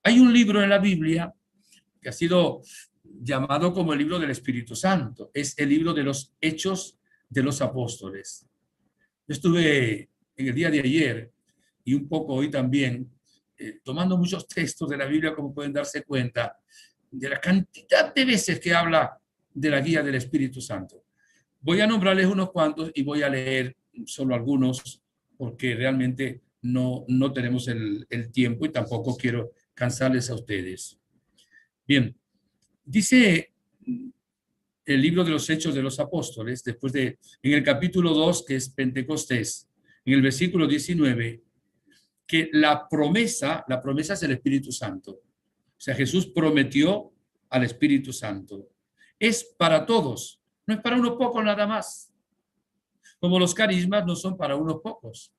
Hay un libro en la Biblia que ha sido llamado como el libro del Espíritu Santo. Es el libro de los Hechos de los Apóstoles. Yo estuve en el día de ayer y un poco hoy también tomando muchos textos de la Biblia, como pueden darse cuenta, de la cantidad de veces que habla de la guía del Espíritu Santo. Voy a nombrarles unos cuantos y voy a leer solo algunos porque realmente no tenemos el tiempo y tampoco quiero cansarles a ustedes. Bien, dice el libro de los Hechos de los Apóstoles, en el capítulo 2, que es Pentecostés, en el versículo 19, que la promesa es el Espíritu Santo. O sea, Jesús prometió al Espíritu Santo. Es para todos, no es para unos pocos nada más. Como los carismas no son para unos pocos,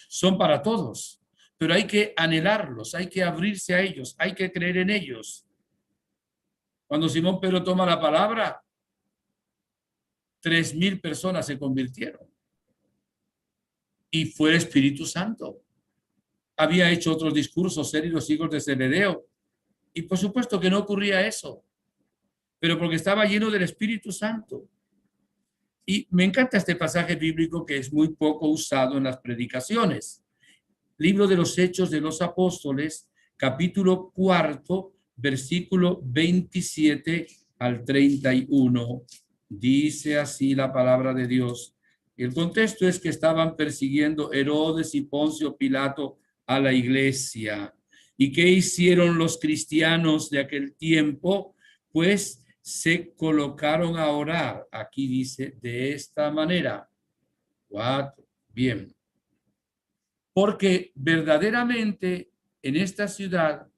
son para todos. Pero hay que anhelarlos, hay que abrirse a ellos, hay que creer en ellos. Cuando Simón Pedro toma la palabra, 3,000 personas se convirtieron. Y fue el Espíritu Santo. Había hecho otros discursos, él y los hijos de Zebedeo. Y por supuesto que no ocurría eso, pero porque estaba lleno del Espíritu Santo. Y me encanta este pasaje bíblico que es muy poco usado en las predicaciones. Libro de los Hechos de los Apóstoles, capítulo 4, versículo 27 al 31. Dice así la palabra de Dios. El contexto es que estaban persiguiendo Herodes y Poncio Pilato a la iglesia. ¿Y qué hicieron los cristianos de aquel tiempo? Pues se colocaron a orar. Aquí dice de esta manera. 4. Bien. Porque verdaderamente en esta ciudad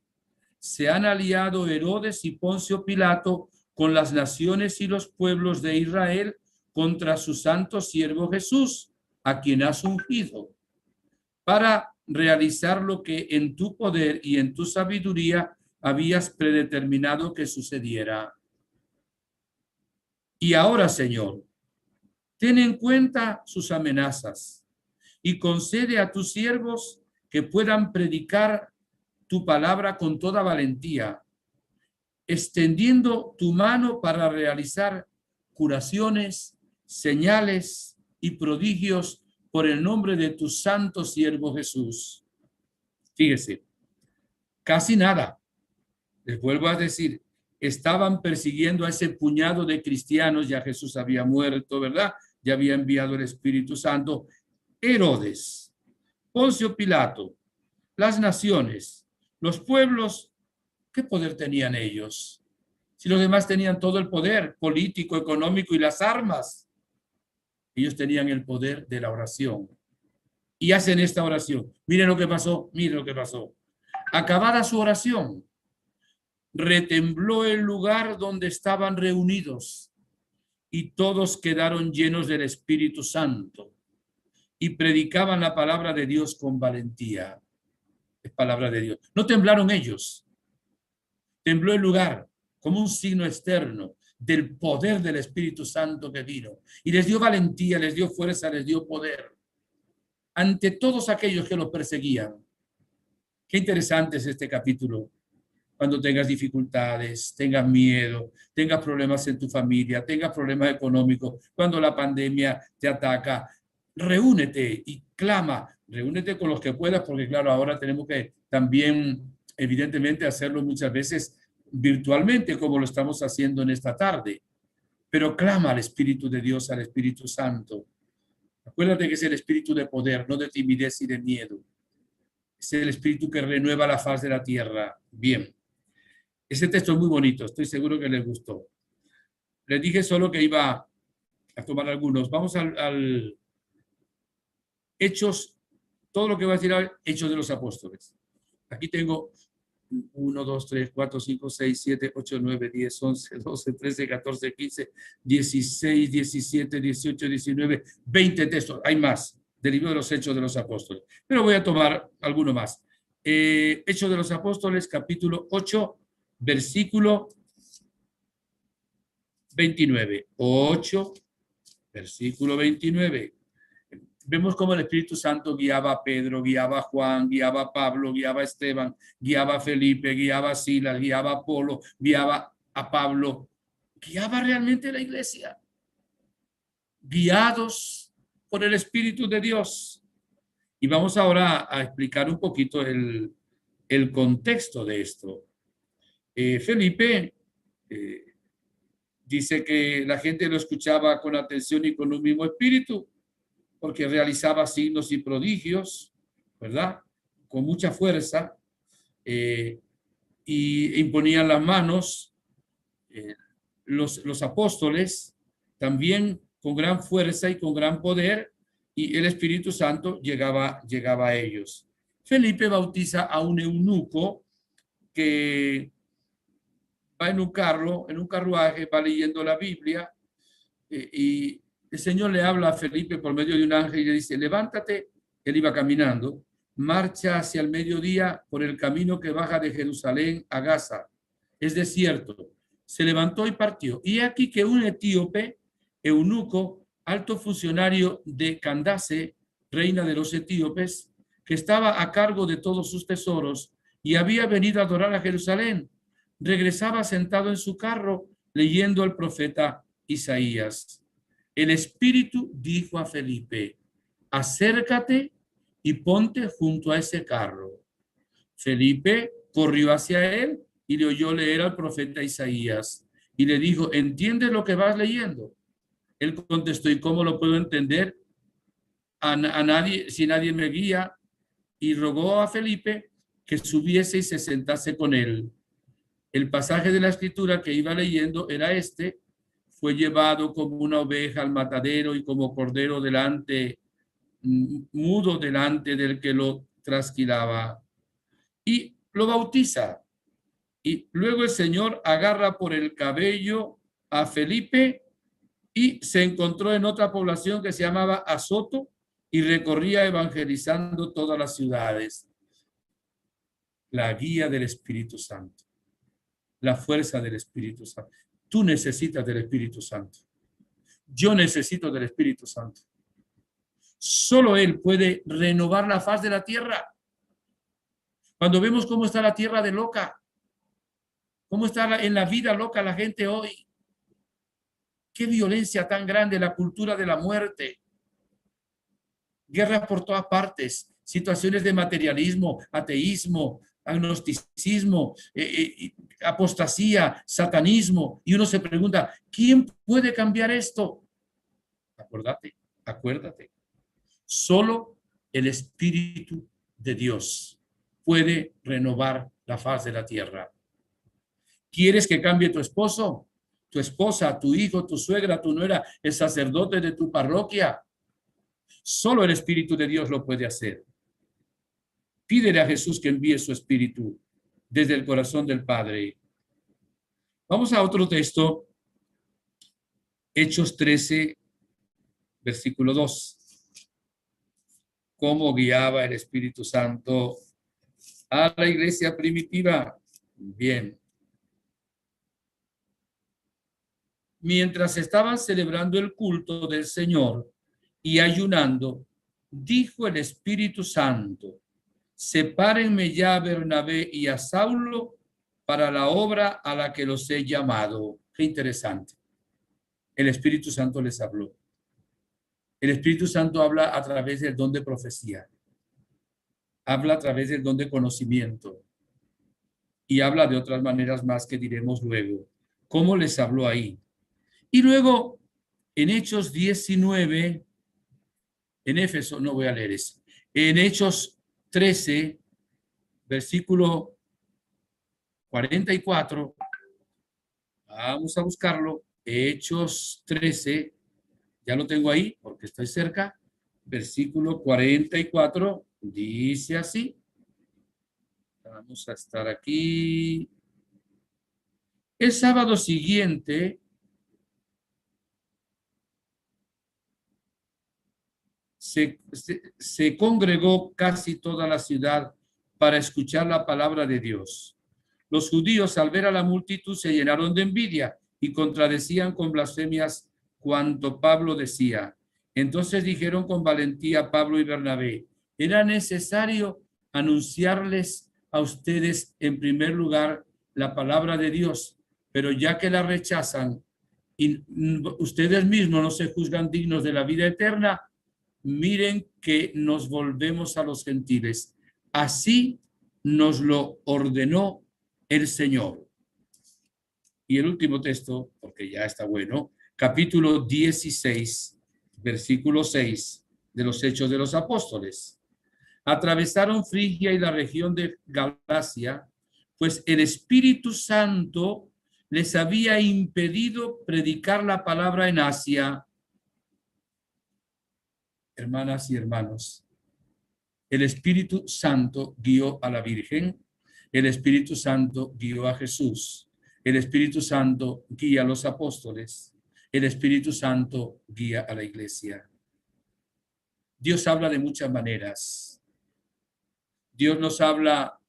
se han aliado Herodes y Poncio Pilato con las naciones y los pueblos de Israel contra su santo siervo Jesús, a quien has ungido, para realizar lo que en tu poder y en tu sabiduría habías predeterminado que sucediera. Y ahora, Señor, ten en cuenta sus amenazas y concede a tus siervos que puedan predicar tu palabra con toda valentía, extendiendo tu mano para realizar curaciones, señales y prodigios por el nombre de tu santo siervo Jesús. Fíjese, casi nada. Les vuelvo a decir, estaban persiguiendo a ese puñado de cristianos, ya Jesús había muerto, ¿verdad? Ya había enviado el Espíritu Santo. Herodes, Poncio Pilato, las naciones, los pueblos, ¿qué poder tenían ellos? Si los demás tenían todo el poder político, económico y las armas, ellos tenían el poder de la oración. Y hacen esta oración. Miren lo que pasó, miren lo que pasó. Acabada su oración, retembló el lugar donde estaban reunidos y todos quedaron llenos del Espíritu Santo y predicaban la palabra de Dios con valentía. Es palabra de Dios. No temblaron ellos. Tembló el lugar como un signo externo del poder del Espíritu Santo que vino. Y les dio valentía, les dio fuerza, les dio poder ante todos aquellos que los perseguían. Qué interesante es este capítulo. Cuando tengas dificultades, tengas miedo, tengas problemas en tu familia, tengas problemas económicos, cuando la pandemia te ataca, reúnete y clama, reúnete con los que puedas, porque claro, ahora tenemos que también, evidentemente, hacerlo muchas veces virtualmente, como lo estamos haciendo en esta tarde, pero clama al Espíritu de Dios, al Espíritu Santo. Acuérdate que es el espíritu de poder, no de timidez y de miedo. Es el espíritu que renueva la faz de la tierra. Bien. Ese texto es muy bonito, estoy seguro que les gustó. Les dije solo que iba a tomar algunos. Vamos al Hechos, todo lo que va a decir ahora, Hechos de los Apóstoles. Aquí tengo 1, 2, 3, 4, 5, 6, 7, 8, 9, 10, 11, 12, 13, 14, 15, 16, 17, 18, 19, 20 textos. Hay más del libro de los Hechos de los Apóstoles. Pero voy a tomar alguno más. Hechos de los Apóstoles, capítulo 8, versículo 29. 8, versículo 29. vemos cómo el Espíritu Santo guiaba a Pedro, guiaba a Juan, guiaba a Pablo, guiaba a Esteban, guiaba a Felipe, guiaba a Silas, guiaba a Apolo, guiaba a Pablo, guiaba realmente a la iglesia, guiados por el Espíritu de Dios. Y vamos ahora a explicar un poquito el contexto de esto. Felipe dice que la gente lo escuchaba con atención y con un mismo espíritu, porque realizaba signos y prodigios, ¿verdad? Con mucha fuerza, y imponían las manos. Los apóstoles también con gran fuerza y con gran poder, y el Espíritu Santo llegaba a ellos. Felipe bautiza a un eunuco que va en un carruaje, va leyendo la Biblia, y el Señor le habla a Felipe por medio de un ángel y le dice: levántate. Él iba caminando, marcha hacia el mediodía por el camino que baja de Jerusalén a Gaza. Es desierto. Se levantó y partió. Y aquí que un etíope, eunuco, alto funcionario de Candace, reina de los etíopes, que estaba a cargo de todos sus tesoros y había venido a adorar a Jerusalén, regresaba sentado en su carro leyendo al profeta Isaías. El Espíritu dijo a Felipe: acércate y ponte junto a ese carro. Felipe corrió hacia él y le oyó leer al profeta Isaías y le dijo: ¿entiendes lo que vas leyendo? Él contestó: ¿y cómo lo puedo entender? A nadie, si nadie me guía. Y rogó a Felipe que subiese y se sentase con él. El pasaje de la escritura que iba leyendo era este: fue llevado como una oveja al matadero y como cordero mudo delante del que lo trasquilaba. Y lo bautiza. Y luego el Señor agarra por el cabello a Felipe y se encontró en otra población que se llamaba Azoto y recorría evangelizando todas las ciudades. La guía del Espíritu Santo, la fuerza del Espíritu Santo. Tú necesitas del Espíritu Santo. Yo necesito del Espíritu Santo. Solo Él puede renovar la faz de la tierra. Cuando vemos cómo está la tierra de loca, cómo está en la vida loca la gente hoy, qué violencia tan grande, la cultura de la muerte, guerras por todas partes, situaciones de materialismo, ateísmo, agnosticismo, apostasía, satanismo, y uno se pregunta: ¿quién puede cambiar esto? Acuérdate, solo el Espíritu de Dios puede renovar la faz de la tierra. ¿Quieres que cambie tu esposo, tu esposa, tu hijo, tu suegra, tu nuera, el sacerdote de tu parroquia? Solo el Espíritu de Dios lo puede hacer. Pídele a Jesús que envíe su Espíritu desde el corazón del Padre. Vamos a otro texto, Hechos 13, versículo 2. ¿Cómo guiaba el Espíritu Santo a la iglesia primitiva? Bien. Mientras estaban celebrando el culto del Señor y ayunando, dijo el Espíritu Santo: sepárenme ya a Bernabé y a Saulo para la obra a la que los he llamado. Qué interesante. El Espíritu Santo les habló. El Espíritu Santo habla a través del don de profecía. Habla a través del don de conocimiento. Y habla de otras maneras más que diremos luego. ¿Cómo les habló ahí? Y luego, en Hechos 19, en Éfeso, no voy a leer eso. En Hechos 13, versículo 44, vamos a buscarlo. Hechos 13, ya lo tengo ahí porque estoy cerca. Versículo 44, dice así. Vamos a estar aquí. El sábado siguiente, se congregó casi toda la ciudad para escuchar la palabra de Dios. Los judíos, al ver a la multitud, se llenaron de envidia y contradecían con blasfemias cuanto Pablo decía. Entonces dijeron con valentía Pablo y Bernabé: era necesario anunciarles a ustedes en primer lugar la palabra de Dios, pero ya que la rechazan y ustedes mismos no se juzgan dignos de la vida eterna, miren que nos volvemos a los gentiles. Así nos lo ordenó el Señor. Y el último texto, porque ya está bueno, capítulo 16, versículo 6 de los Hechos de los Apóstoles. Atravesaron Frigia y la región de Galacia, pues el Espíritu Santo les había impedido predicar la palabra en Asia. Hermanas y hermanos, el Espíritu Santo guió a la Virgen, el Espíritu Santo guió a Jesús, el Espíritu Santo guía a los apóstoles, el Espíritu Santo guía a la iglesia. Dios habla de muchas maneras. Dios nos habla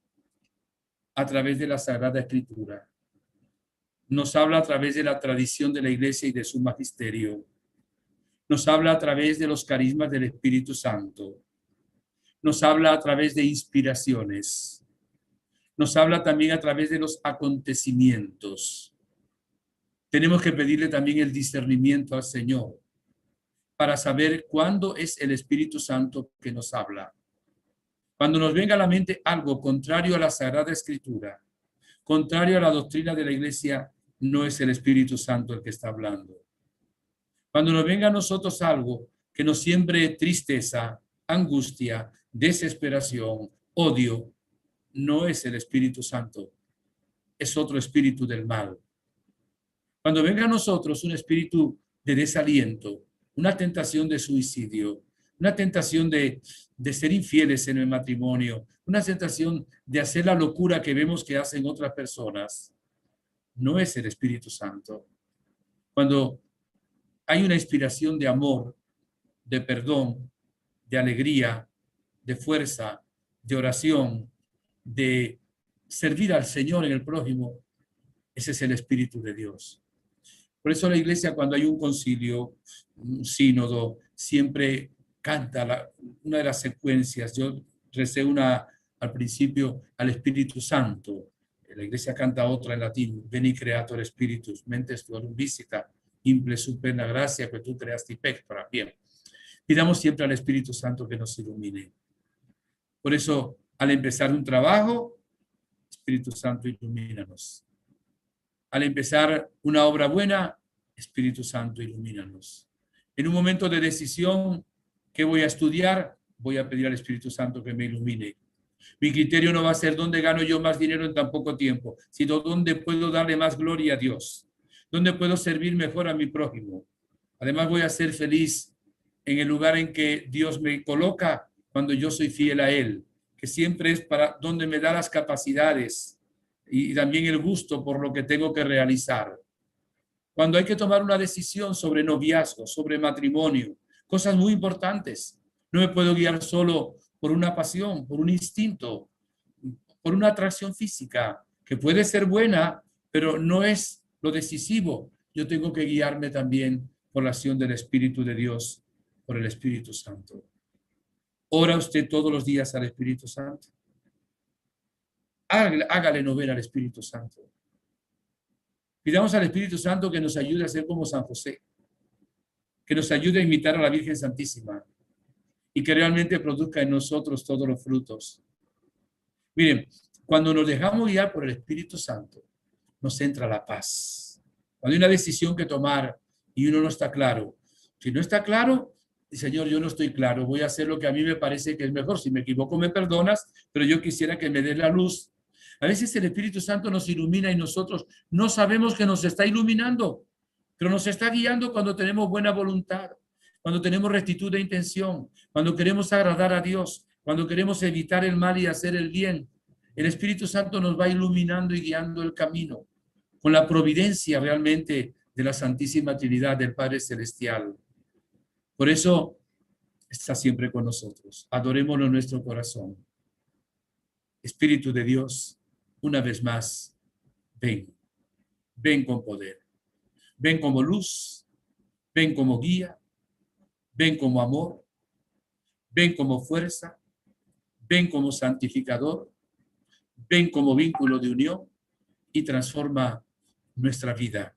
a través de la Sagrada Escritura. Nos habla a través de la tradición de la iglesia y de su magisterio. Nos habla a través de los carismas del Espíritu Santo. Nos habla a través de inspiraciones. Nos habla también a través de los acontecimientos. Tenemos que pedirle también el discernimiento al Señor para saber cuándo es el Espíritu Santo que nos habla. Cuando nos venga a la mente algo contrario a la Sagrada Escritura, contrario a la doctrina de la iglesia, no es el Espíritu Santo el que está hablando. Cuando nos venga a nosotros algo que nos siembre tristeza, angustia, desesperación, odio, no es el Espíritu Santo, es otro espíritu del mal. Cuando venga a nosotros un espíritu de desaliento, una tentación de suicidio, una tentación de ser infieles en el matrimonio, una tentación de hacer la locura que vemos que hacen otras personas, no es el Espíritu Santo. Cuando hay una inspiración de amor, de perdón, de alegría, de fuerza, de oración, de servir al Señor en el prójimo, ese es el Espíritu de Dios. Por eso la iglesia, cuando hay un concilio, un sínodo, siempre canta una de las secuencias. Yo recé una al principio al Espíritu Santo. La iglesia canta otra en latín: Veni Creator Spiritus, mentes tuorum visita, imple superna gracia que tú creaste pectora. Bien, pidamos siempre al Espíritu Santo que nos ilumine. Por eso, al empezar un trabajo, Espíritu Santo, ilumínanos. Al empezar una obra buena, Espíritu Santo, ilumínanos. En un momento de decisión, ¿qué voy a estudiar? Voy a pedir al Espíritu Santo que me ilumine. Mi criterio no va a ser dónde gano yo más dinero en tan poco tiempo, sino dónde puedo darle más gloria a Dios, dónde puedo servir mejor a mi prójimo. Además, voy a ser feliz en el lugar en que Dios me coloca cuando yo soy fiel a Él, que siempre es para donde me da las capacidades y también el gusto por lo que tengo que realizar. Cuando hay que tomar una decisión sobre noviazgo, sobre matrimonio, cosas muy importantes, no me puedo guiar solo por una pasión, por un instinto, por una atracción física, que puede ser buena, pero no es lo decisivo. Yo tengo que guiarme también por la acción del Espíritu de Dios, por el Espíritu Santo. ¿Ora usted todos los días al Espíritu Santo? Hágale no ver al Espíritu Santo. Pidamos al Espíritu Santo que nos ayude a ser como San José, que nos ayude a imitar a la Virgen Santísima y que realmente produzca en nosotros todos los frutos. Miren, cuando nos dejamos guiar por el Espíritu Santo, nos entra la paz. Cuando hay una decisión que tomar y uno no está claro, si no está claro, Señor, yo no estoy claro, voy a hacer lo que a mí me parece que es mejor. Si me equivoco, me perdonas, pero yo quisiera que me des la luz. A veces el Espíritu Santo nos ilumina y nosotros no sabemos que nos está iluminando, pero nos está guiando cuando tenemos buena voluntad, cuando tenemos rectitud de intención, cuando queremos agradar a Dios, cuando queremos evitar el mal y hacer el bien. El Espíritu Santo nos va iluminando y guiando el camino con la providencia realmente de la Santísima Trinidad del Padre Celestial. Por eso está siempre con nosotros. Adorémoslo en nuestro corazón. Espíritu de Dios, una vez más, ven. Ven con poder. Ven como luz. Ven como guía. ven como amor, ven como fuerza, ven como santificador, ven como vínculo de unión y transforma nuestra vida.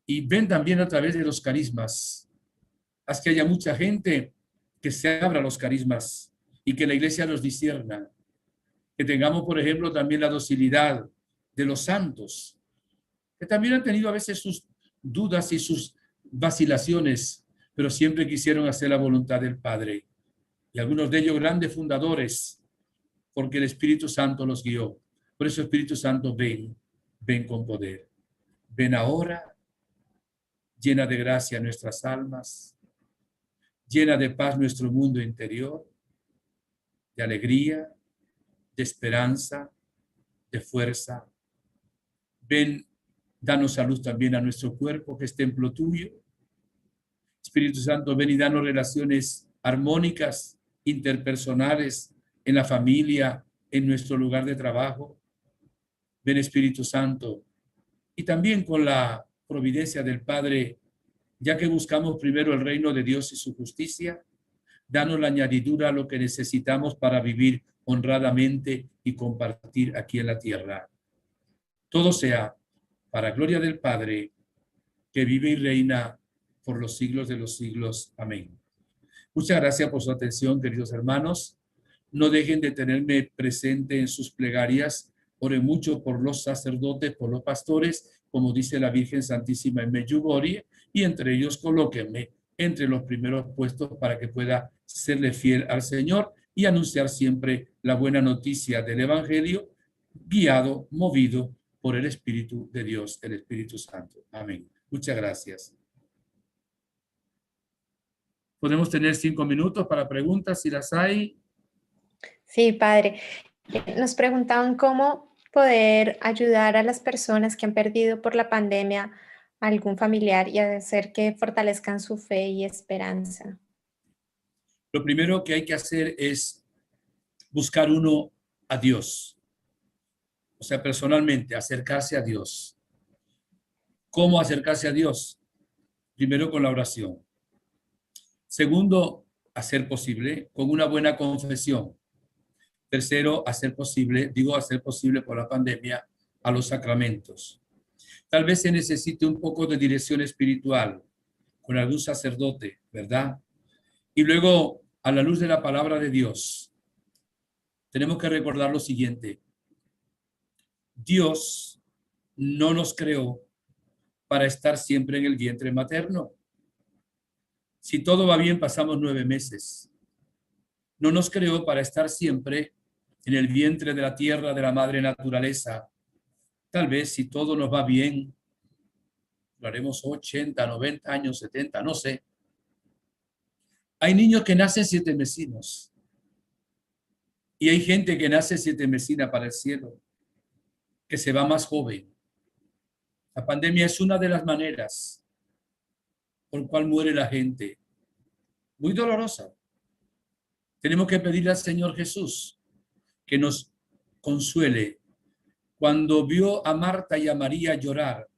Y ven también a través de los carismas. Haz que haya mucha gente que se abra a los carismas y que la iglesia los discierna. Que tengamos, por ejemplo, también la docilidad de los santos, que también han tenido a veces sus dudas y sus vacilaciones, pero siempre quisieron hacer la voluntad del Padre. Y algunos de ellos grandes fundadores, porque el Espíritu Santo los guió. Por eso, Espíritu Santo, ven, ven con poder. Ven ahora, llena de gracia nuestras almas, llena de paz nuestro mundo interior, de alegría, de esperanza, de fuerza. Ven, danos salud también a nuestro cuerpo, que es templo tuyo. Espíritu Santo, ven y danos relaciones armónicas, interpersonales, en la familia, en nuestro lugar de trabajo. Ven, Espíritu Santo, y también con la providencia del Padre, ya que buscamos primero el reino de Dios y su justicia, danos la añadidura a lo que necesitamos para vivir honradamente y compartir aquí en la tierra. Todo sea para gloria del Padre, que vive y reina por los siglos de los siglos. Amén. Muchas gracias por su atención, queridos hermanos. No dejen de tenerme presente en sus plegarias. Oren mucho por los sacerdotes, por los pastores, como dice la Virgen Santísima en Medjugorje, y entre ellos colóquenme entre los primeros puestos para que pueda serle fiel al Señor y anunciar siempre la buena noticia del Evangelio, guiado, movido por el Espíritu de Dios, el Espíritu Santo. Amén. Muchas gracias. Podemos tener 5 minutos para preguntas, si las hay. Sí, padre. Nos preguntaban cómo poder ayudar a las personas que han perdido por la pandemia a algún familiar y hacer que fortalezcan su fe y esperanza. Lo primero que hay que hacer es buscar uno a Dios. O sea, personalmente, acercarse a Dios. ¿Cómo acercarse a Dios? Primero, con la oración. Segundo, hacer posible, con una buena confesión. Tercero, hacer posible por la pandemia, a los sacramentos. Tal vez se necesite un poco de dirección espiritual con algún sacerdote, ¿verdad? Y luego, a la luz de la palabra de Dios, tenemos que recordar lo siguiente. Dios no nos creó para estar siempre en el vientre materno. Si todo va bien, pasamos 9 meses. No nos creó para estar siempre en el vientre de la tierra, de la madre naturaleza. Tal vez si todo nos va bien, lo haremos 80, 90 años, 70, no sé. Hay niños que nacen 7 mesinos. Y hay gente que nace 7 mesina para el cielo, que se va más joven. La pandemia es una de las maneras por cual muere la gente. Muy dolorosa. Tenemos que pedirle al Señor Jesús que nos consuele. Cuando vio a Marta y a María llorar,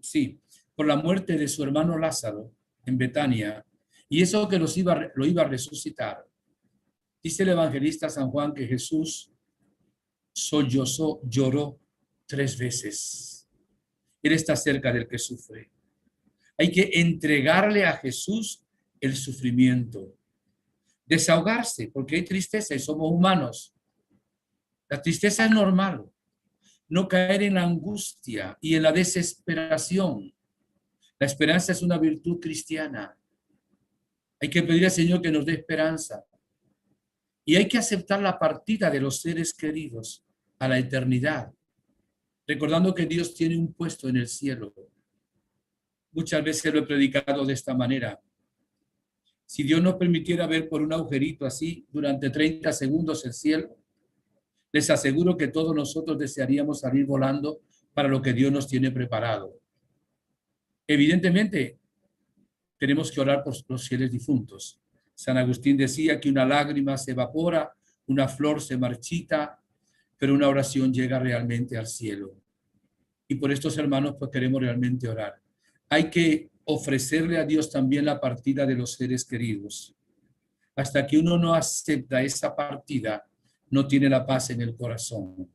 sí, por la muerte de su hermano Lázaro en Betania, y eso que lo iba a resucitar, dice el evangelista San Juan que Jesús sollozó, lloró 3 veces. Él está cerca del que sufre. Hay que entregarle a Jesús el sufrimiento, desahogarse, porque hay tristeza y somos humanos. La tristeza es normal. No caer en la angustia y en la desesperación. La esperanza es una virtud cristiana. Hay que pedir al Señor que nos dé esperanza. Y hay que aceptar la partida de los seres queridos a la eternidad, recordando que Dios tiene un puesto en el cielo. Muchas veces lo he predicado de esta manera. Si Dios nos permitiera ver por un agujerito así durante 30 segundos el cielo, les aseguro que todos nosotros desearíamos salir volando para lo que Dios nos tiene preparado. Evidentemente, tenemos que orar por los fieles difuntos. San Agustín decía que una lágrima se evapora, una flor se marchita, pero una oración llega realmente al cielo. Y por estos hermanos, pues queremos realmente orar. Hay que ofrecerle a Dios también la partida de los seres queridos. Hasta que uno no acepta esa partida, no tiene la paz en el corazón.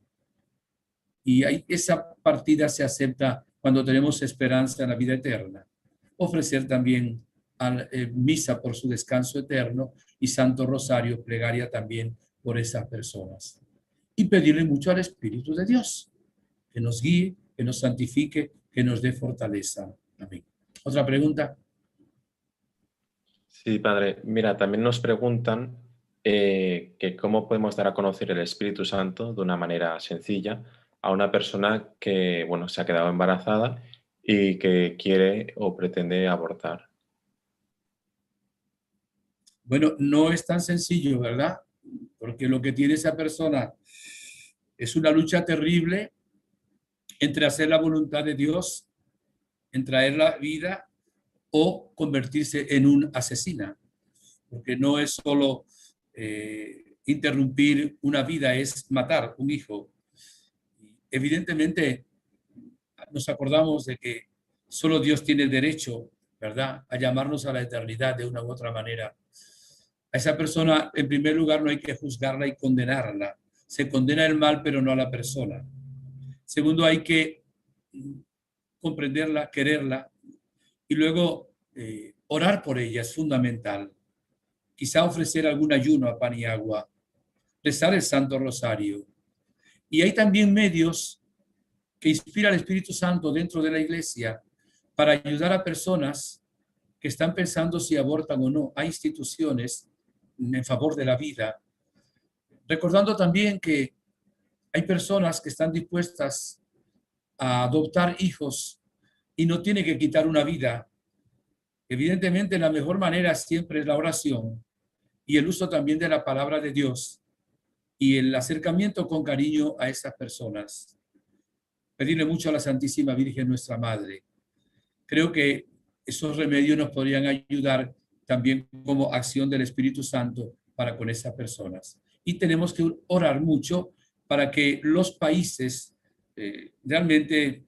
Y esa partida se acepta cuando tenemos esperanza en la vida eterna. Ofrecer también misa por su descanso eterno y Santo Rosario, plegaria también por esas personas. Y pedirle mucho al Espíritu de Dios, que nos guíe, que nos santifique, que nos dé fortaleza. Amén. ¿Otra pregunta? Sí, padre. Mira, también nos preguntan que cómo podemos dar a conocer el Espíritu Santo de una manera sencilla a una persona que, bueno, se ha quedado embarazada y que quiere o pretende abortar. Bueno, no es tan sencillo, ¿verdad? Porque lo que tiene esa persona es una lucha terrible entre hacer la voluntad de Dios, en traer la vida o convertirse en un asesina. Porque no es solo interrumpir una vida, es matar un hijo. Evidentemente, nos acordamos de que solo Dios tiene el derecho, ¿verdad?, a llamarnos a la eternidad de una u otra manera. A esa persona, en primer lugar, no hay que juzgarla y condenarla. Se condena el mal, pero no a la persona. Segundo, hay que comprenderla, quererla y luego orar por ella es fundamental. Quizá ofrecer algún ayuno a pan y agua, rezar el Santo Rosario. Y hay también medios que inspira el Espíritu Santo dentro de la iglesia para ayudar a personas que están pensando si abortan o no. Hay instituciones en favor de la vida. Recordando también que hay personas que están dispuestas a adoptar hijos y no tiene que quitar una vida. Evidentemente, la mejor manera siempre es la oración y el uso también de la palabra de Dios y el acercamiento con cariño a esas personas. Pedirle mucho a la Santísima Virgen, nuestra Madre. Creo que esos remedios nos podrían ayudar también como acción del Espíritu Santo para con esas personas. Y tenemos que orar mucho para que los países realmente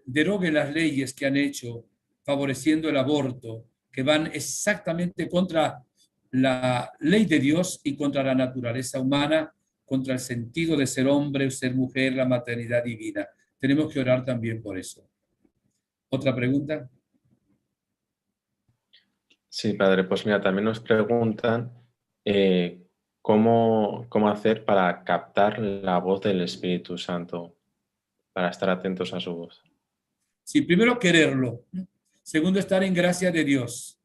deroguen las leyes que han hecho favoreciendo el aborto, que van exactamente contra la ley de Dios y contra la naturaleza humana, contra el sentido de ser hombre, ser mujer, la maternidad divina. Tenemos que orar también por eso. ¿Otra pregunta? Sí, padre, pues mira, también nos preguntan cómo hacer para captar la voz del Espíritu Santo, para estar atentos a su voz. Sí, primero quererlo. Segundo, estar en gracia de Dios.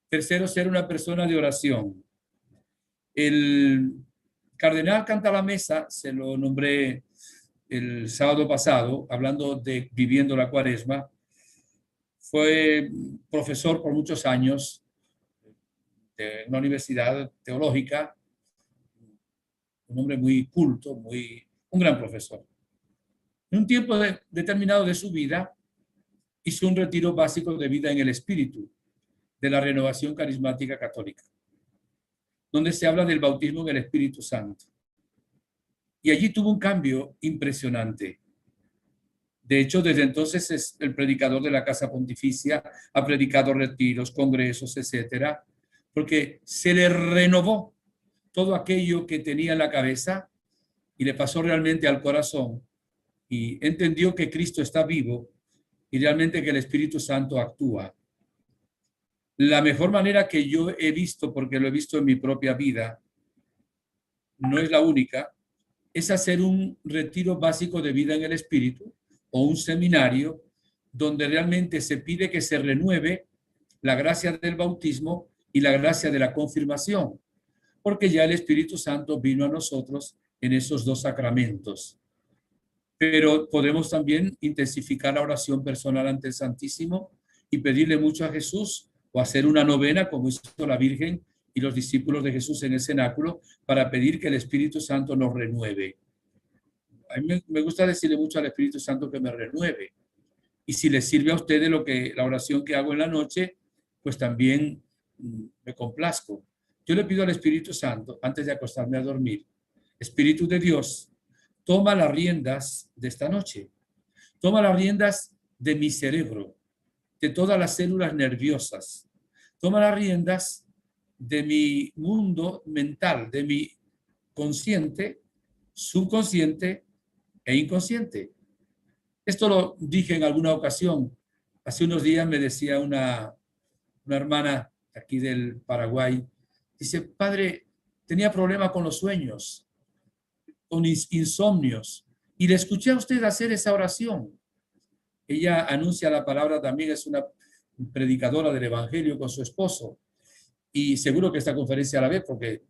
Tercero, ser una persona de oración. El cardenal Cantalamessa, se lo nombré el sábado pasado, hablando de viviendo la cuaresma, fue profesor por muchos años de una universidad teológica, un hombre muy culto, un gran profesor. En un tiempo determinado de su vida, hizo un retiro básico de vida en el espíritu de la Renovación Carismática Católica, donde se habla del bautismo en el Espíritu Santo. Y allí tuvo un cambio impresionante. De hecho, desde entonces es el predicador de la Casa Pontificia, ha predicado retiros, congresos, etcétera, porque se le renovó todo aquello que tenía en la cabeza y le pasó realmente al corazón y entendió que Cristo está vivo y realmente que el Espíritu Santo actúa. La mejor manera que yo he visto, porque lo he visto en mi propia vida, no es la única, es hacer un retiro básico de vida en el Espíritu o un seminario donde realmente se pide que se renueve la gracia del bautismo y la gracia de la confirmación, porque ya el Espíritu Santo vino a nosotros en esos dos sacramentos. Pero podemos también intensificar la oración personal ante el Santísimo y pedirle mucho a Jesús o hacer una novena como hizo la Virgen y los discípulos de Jesús en el cenáculo para pedir que el Espíritu Santo nos renueve. A mí me gusta decirle mucho al Espíritu Santo que me renueve. Y si le sirve a ustedes la oración que hago en la noche, pues también me complazco. Yo le pido al Espíritu Santo, antes de acostarme a dormir, Espíritu de Dios, toma las riendas de esta noche. Toma las riendas de mi cerebro. de todas las células nerviosas. Toma las riendas de mi mundo mental, de mi consciente, subconsciente e inconsciente. Esto lo dije en alguna ocasión. Hace unos días me decía una hermana aquí del Paraguay, dice, padre, tenía problemas con los sueños, con insomnios, y le escuché a usted hacer esa oración. Ella anuncia la palabra también, es una predicadora del Evangelio con su esposo, y seguro que esta conferencia la ve porque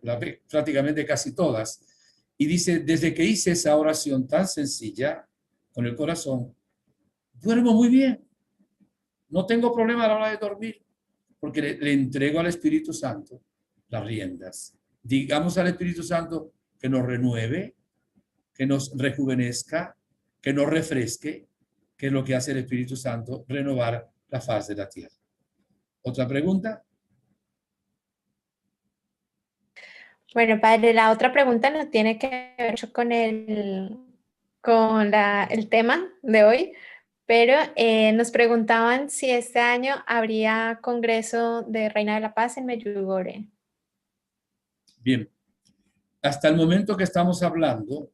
la ve prácticamente casi todas. Y dice, desde que hice esa oración tan sencilla, con el corazón, duermo muy bien. No tengo problema a la hora de dormir, porque le entrego al Espíritu Santo las riendas. Digamos al Espíritu Santo que nos renueve, que nos rejuvenezca, que nos refresque, que es lo que hace el Espíritu Santo, renovar la faz de la tierra. ¿Otra pregunta? Bueno, padre, la otra pregunta no tiene que ver mucho con el tema de hoy, pero nos preguntaban si este año habría Congreso de Reina de la Paz en Medjugorje. Bien, hasta el momento que estamos hablando,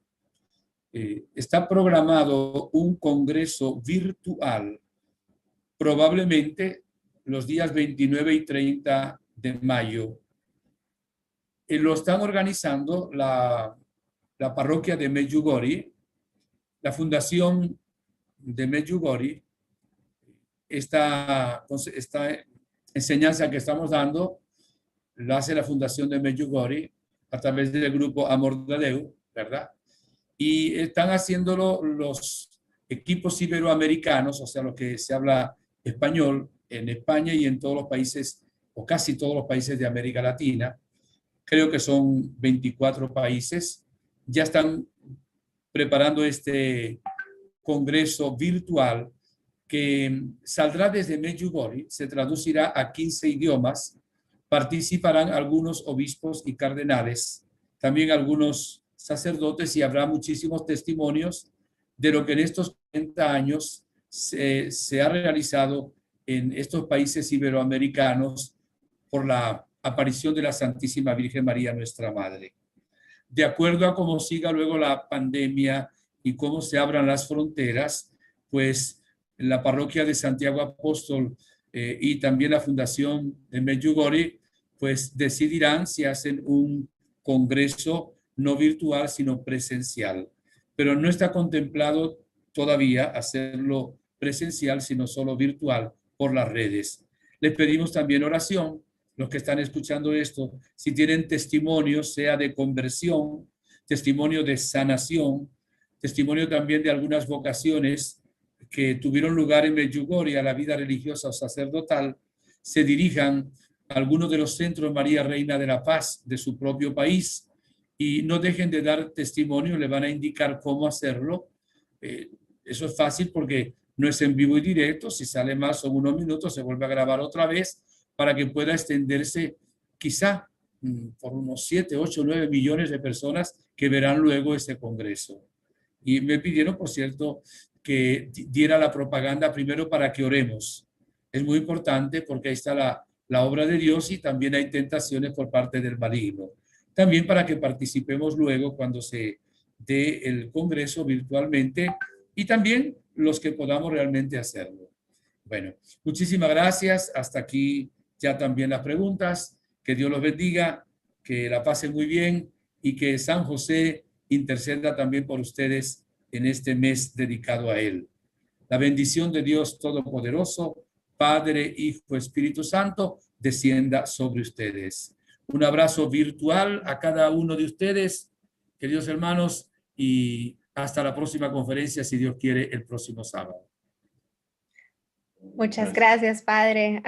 está programado un congreso virtual, probablemente los días 29 y 30 de mayo. Lo están organizando la parroquia de Medjugorje, la fundación de Medjugorje. Esta enseñanza que estamos dando la hace la fundación de Medjugorje a través del grupo Amor de Déu, ¿verdad? Y están haciéndolo los equipos iberoamericanos, o sea, los que se habla español en España y en todos los países, o casi todos los países de América Latina. Creo que son 24 países. Ya están preparando este congreso virtual que saldrá desde Medjugorje, se traducirá a 15 idiomas, participarán algunos obispos y cardenales, también algunos sacerdotes, y habrá muchísimos testimonios de lo que en estos 40 años se ha realizado en estos países iberoamericanos por la aparición de la Santísima Virgen María, nuestra Madre. De acuerdo a cómo siga luego la pandemia y cómo se abran las fronteras, pues la parroquia de Santiago Apóstol y también la fundación de Medjugorje, pues decidirán si hacen un congreso no virtual, sino presencial. Pero no está contemplado todavía hacerlo presencial, sino solo virtual por las redes. Les pedimos también oración, los que están escuchando esto, si tienen testimonios, sea de conversión, testimonio de sanación, testimonio también de algunas vocaciones que tuvieron lugar en Medjugorje a la vida religiosa o sacerdotal, se dirijan a algunos de los centros María Reina de la Paz de su propio país y no dejen de dar testimonio, le van a indicar cómo hacerlo. Eso es fácil porque no es en vivo y directo, si sale más son unos minutos, se vuelve a grabar otra vez para que pueda extenderse quizá por unos 7, 8, 9 millones de personas que verán luego ese congreso. Y me pidieron, por cierto, que diera la propaganda primero para que oremos. Es muy importante porque ahí está la obra de Dios y también hay tentaciones por parte del maligno. También para que participemos luego cuando se dé el congreso virtualmente y también los que podamos realmente hacerlo. Bueno, muchísimas gracias. Hasta aquí ya también las preguntas. Que Dios los bendiga, que la pasen muy bien y que San José interceda también por ustedes en este mes dedicado a él. La bendición de Dios Todopoderoso, Padre, Hijo, Espíritu Santo, descienda sobre ustedes. Un abrazo virtual a cada uno de ustedes, queridos hermanos, y hasta la próxima conferencia, si Dios quiere, el próximo sábado. Muchas gracias, padre.